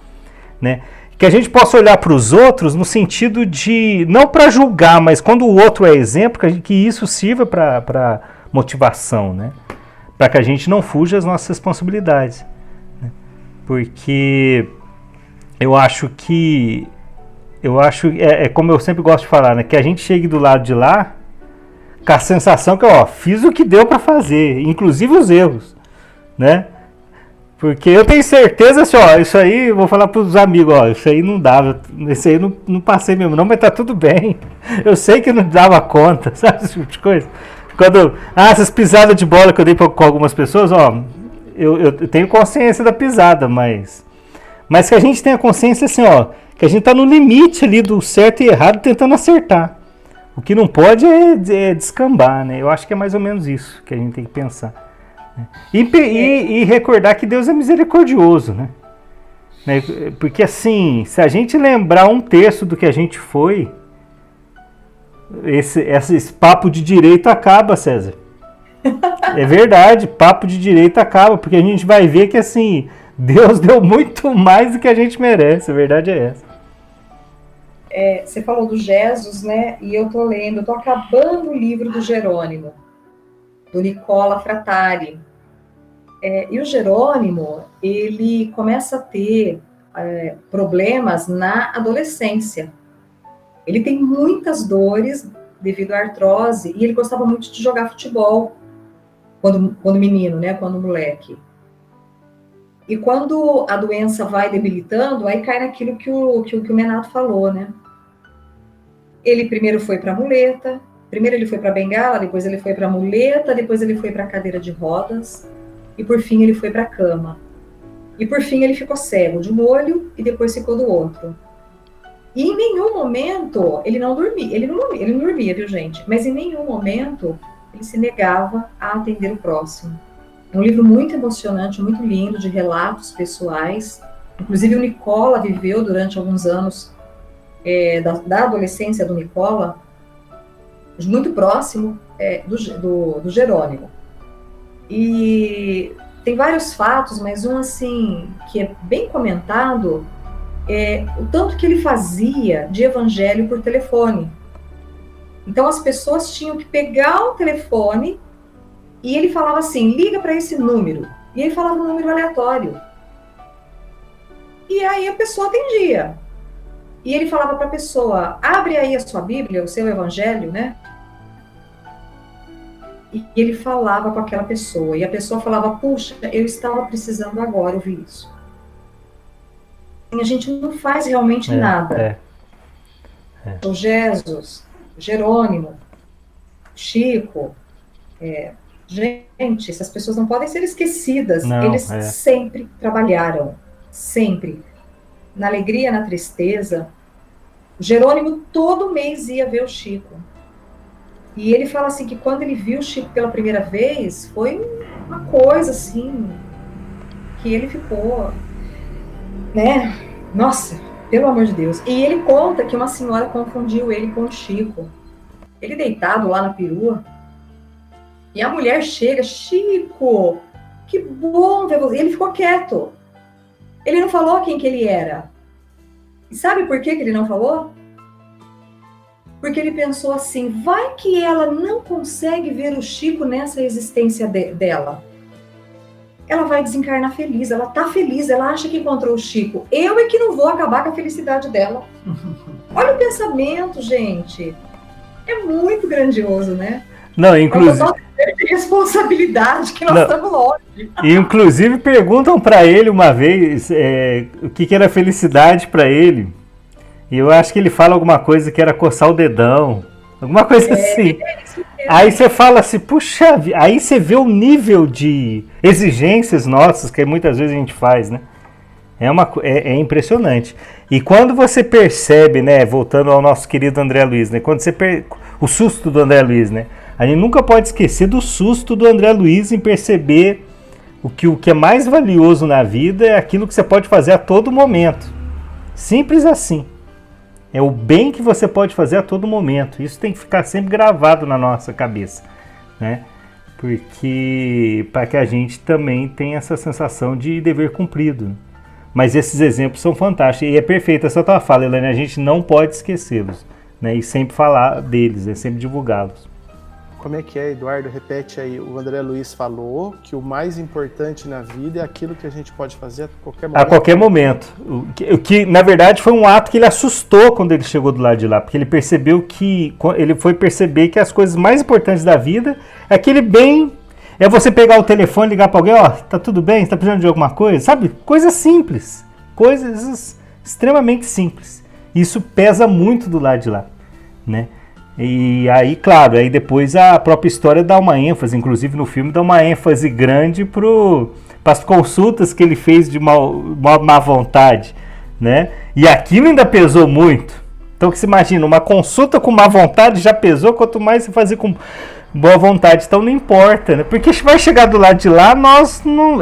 Speaker 5: né? Que a gente possa olhar para os outros no sentido de, não para julgar, mas quando o outro é exemplo, que isso sirva para motivação, né? Para que a gente não fuja às nossas responsabilidades, né? Porque eu acho como eu sempre gosto de falar, né, que a gente chegue do lado de lá com a sensação que, fiz o que deu para fazer, inclusive os erros, né? Porque eu tenho certeza assim, isso aí, eu vou falar para os amigos, isso aí não dava, isso aí não passei mesmo não, mas tá tudo bem. Eu sei que não dava conta, sabe, esse tipo de coisa. Quando, essas pisadas de bola que eu dei com algumas pessoas, eu tenho consciência da pisada, mas Mas que a gente tenha consciência assim, ó, que a gente tá no limite ali do certo e errado tentando acertar. O que não pode é descambar, né? Eu acho que é mais ou menos isso que a gente tem que pensar. Né? E recordar que Deus é misericordioso, né? Porque assim, se a gente lembrar um terço do que a gente foi, esse papo de direito acaba, César. É verdade, papo de direito acaba, porque a gente vai ver que assim, Deus deu muito mais do que a gente merece, a verdade é essa.
Speaker 3: Você falou do Jesus, né? E eu tô acabando o livro do Jerônimo, do Nicola Frattali. E o Jerônimo, ele começa a ter problemas na adolescência. Ele tem muitas dores devido à artrose, e ele gostava muito de jogar futebol, quando menino, né? Quando moleque. E quando a doença vai debilitando, aí cai naquilo que o Menato falou, né? Ele primeiro foi para a muleta, primeiro ele foi para a bengala, depois ele foi para a muleta, depois ele foi para a cadeira de rodas, e por fim ele foi para a cama. E por fim ele ficou cego de um olho e depois ficou do outro. E em nenhum momento ele não dormia, viu, gente? Mas em nenhum momento ele se negava a atender o próximo. É um livro muito emocionante, muito lindo, de relatos pessoais. Inclusive o Nicola viveu durante alguns anos da adolescência do Nicola, muito próximo do Jerônimo. E tem vários fatos, mas um assim que é bem comentado é o tanto que ele fazia de evangelho por telefone. Então as pessoas tinham que pegar o telefone e ele falava assim, liga para esse número. E ele falava um número aleatório. E aí a pessoa atendia. E ele falava para a pessoa, abre aí a sua Bíblia, o seu evangelho, né? E ele falava com aquela pessoa. E a pessoa falava, puxa, eu estava precisando agora ouvir isso. E a gente não faz realmente nada. O Jesus, o Jerônimo, o Chico, gente, essas pessoas não podem ser esquecidas.
Speaker 5: Não,
Speaker 3: eles sempre trabalharam, sempre. Na alegria, na tristeza. O Jerônimo todo mês ia ver o Chico. E ele fala assim que quando ele viu o Chico pela primeira vez, foi uma coisa assim, que ele ficou, né? Nossa, pelo amor de Deus. E ele conta que uma senhora confundiu ele com o Chico. Ele deitado lá na perua. E a mulher chega, Chico, que bom ver você. E ele ficou quieto. Ele não falou quem que ele era. E sabe por que ele não falou? Porque ele pensou assim, vai que ela não consegue ver o Chico nessa existência dela. Ela vai desencarnar feliz, ela tá feliz, ela acha que encontrou o Chico. Eu é que não vou acabar com a felicidade dela. Olha o pensamento, gente. É muito grandioso, né?
Speaker 5: Não, inclusive...
Speaker 3: de responsabilidade que nós estamos longe.
Speaker 5: Inclusive perguntam para ele uma vez o que era felicidade para ele. E eu acho que ele fala alguma coisa que era coçar o dedão, alguma coisa assim. Aí você fala assim, puxa, aí você vê o nível de exigências nossas que muitas vezes a gente faz, né? É impressionante. E quando você percebe, né, voltando ao nosso querido André Luiz, né, quando o susto do André Luiz, né? A gente nunca pode esquecer do susto do André Luiz em perceber o que é mais valioso na vida é aquilo que você pode fazer a todo momento. Simples assim. É o bem que você pode fazer a todo momento. Isso tem que ficar sempre gravado na nossa cabeça, né? Porque para que a gente também tenha essa sensação de dever cumprido. Mas esses exemplos são fantásticos. E é perfeita essa tua fala, Elaine. A gente não pode esquecê-los, né? E sempre falar deles, sempre divulgá-los.
Speaker 2: Como é que é, Eduardo? Repete aí. O André Luiz falou que o mais importante na vida é aquilo que a gente pode fazer a qualquer momento.
Speaker 5: A qualquer momento. O que, na verdade, foi um ato que ele assustou quando ele chegou do lado de lá. Porque ele percebeu que... Ele foi perceber que as coisas mais importantes da vida é aquele bem... É você pegar o telefone e ligar para alguém, ó, tá tudo bem? Você tá precisando de alguma coisa? Sabe? Coisas simples. Coisas extremamente simples. Isso pesa muito do lado de lá, né? E aí, claro, aí depois a própria história dá uma ênfase, inclusive no filme dá uma ênfase grande para as consultas que ele fez de má vontade, né? E aquilo ainda pesou muito. Então, que se imagina, uma consulta com má vontade já pesou, quanto mais você fazer com boa vontade. Então, não importa, né? Porque vai chegar do lado de lá, nós não...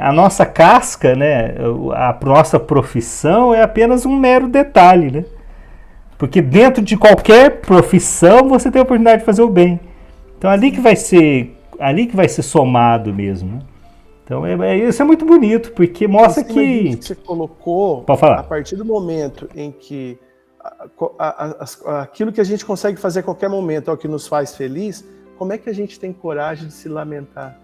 Speaker 5: a nossa casca, né? A nossa profissão é apenas um mero detalhe, né? Porque dentro de qualquer profissão, você tem a oportunidade de fazer o bem. Então, ali que vai ser somado mesmo, né? Então, isso é muito bonito, porque mostra que...
Speaker 2: Você colocou,
Speaker 5: pode falar.
Speaker 2: A partir do momento em que aquilo que a gente consegue fazer a qualquer momento é o que nos faz feliz, como é que a gente tem coragem de se lamentar?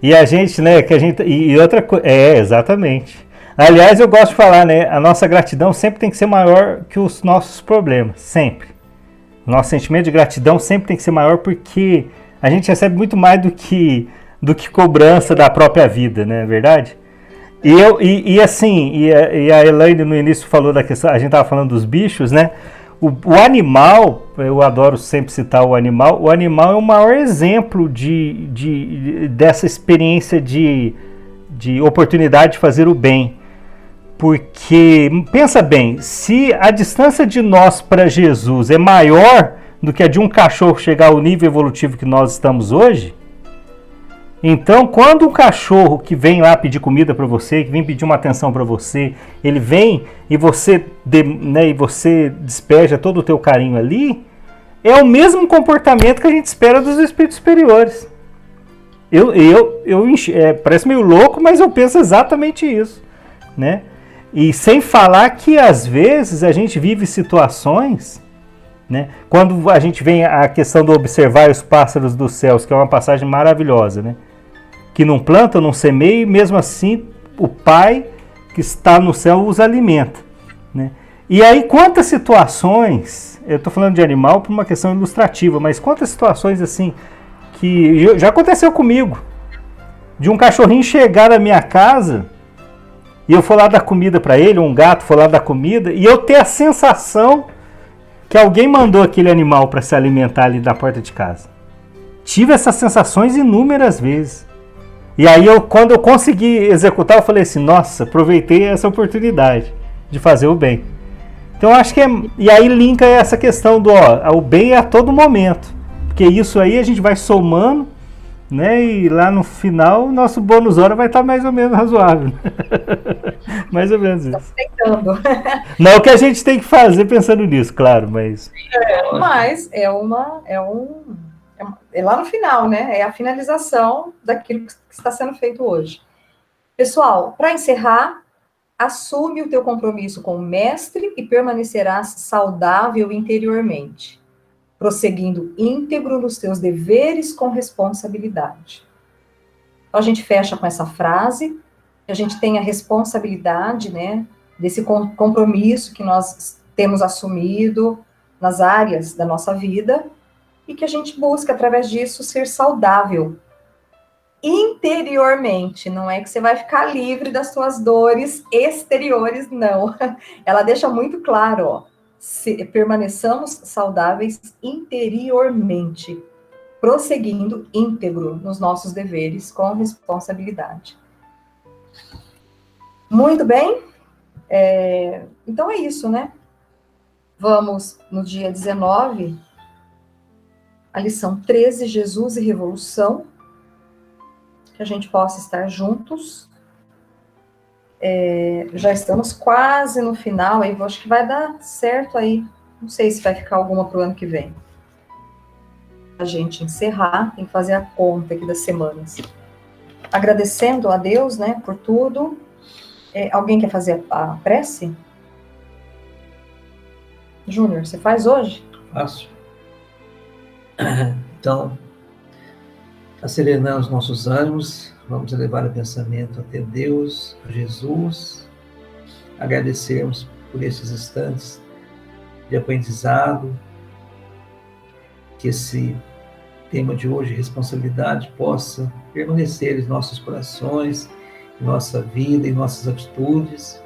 Speaker 5: E a gente, né, e outra coisa, exatamente. Aliás, eu gosto de falar, né, a nossa gratidão sempre tem que ser maior que os nossos problemas, sempre. O nosso sentimento de gratidão sempre tem que ser maior, porque a gente recebe muito mais do que cobrança da própria vida, né, é verdade? E a Elaine no início falou da questão, a gente estava falando dos bichos, né? O animal, eu adoro sempre citar o animal é o maior exemplo dessa experiência de oportunidade de fazer o bem. Porque, pensa bem, se a distância de nós para Jesus é maior do que a de um cachorro chegar ao nível evolutivo que nós estamos hoje, então quando um cachorro que vem lá pedir comida para você, que vem pedir uma atenção para você, ele vem e você despeja todo o teu carinho ali, é o mesmo comportamento que a gente espera dos espíritos superiores. Parece meio louco, mas eu penso exatamente isso, né? E sem falar que às vezes a gente vive situações, né? Quando a gente vem a questão do observar os pássaros dos céus, que é uma passagem maravilhosa, né? Que não planta, não semeia, e mesmo assim o Pai que está no céu os alimenta, né? E aí quantas situações, eu estou falando de animal por uma questão ilustrativa, mas quantas situações assim que já aconteceu comigo, de um cachorrinho chegar na minha casa e eu for lá dar comida para ele, um gato for lá dar comida, e eu ter a sensação que alguém mandou aquele animal para se alimentar ali na porta de casa. Tive essas sensações inúmeras vezes. E aí, quando eu consegui executar, eu falei assim, nossa, aproveitei essa oportunidade de fazer o bem. Então, acho que e aí linka essa questão do, o bem é a todo momento. Porque isso aí a gente vai somando, né? E lá no final, nosso bônus hora vai estar mais ou menos razoável. Mais ou menos isso.
Speaker 3: Tá tentando.
Speaker 5: Não o que a gente tem que fazer pensando nisso, claro, mas...
Speaker 3: Mas é lá no final, né? É a finalização daquilo que está sendo feito hoje. Pessoal, para encerrar, assume o teu compromisso com o mestre e permanecerás saudável interiormente, prosseguindo íntegro nos teus deveres com responsabilidade. Então, a gente fecha com essa frase, que a gente tem a responsabilidade, né, desse compromisso que nós temos assumido nas áreas da nossa vida, e que a gente busca, através disso, ser saudável interiormente. Não é que você vai ficar livre das suas dores exteriores, não. Ela deixa muito claro, permaneçamos saudáveis interiormente, prosseguindo íntegro nos nossos deveres com responsabilidade. Muito bem? Então é isso, né? Vamos, no dia 19, a lição 13, Jesus e Revolução, que a gente possa estar juntos. Já estamos quase no final, aí acho que vai dar certo aí. Não sei se vai ficar alguma para o ano que vem. A gente encerrar, tem que fazer a conta aqui das semanas. Agradecendo a Deus, né, por tudo. Alguém quer fazer a prece? Júnior, você faz hoje?
Speaker 4: Faço. Então, acerenando os nossos ânimos, vamos elevar o pensamento até Deus, a Jesus, agradecermos por esses instantes de aprendizado, que esse tema de hoje, responsabilidade, possa permanecer em nossos corações, em nossa vida, em nossas atitudes,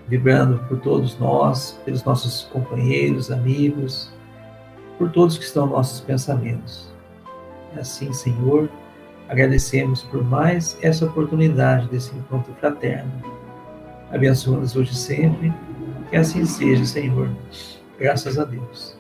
Speaker 4: vibrando por todos nós, pelos nossos companheiros, amigos, por todos que estão nos nossos pensamentos. Assim, Senhor, agradecemos por mais essa oportunidade desse encontro fraterno. Abençoa-nos hoje e sempre, que assim seja, Senhor. Graças a Deus.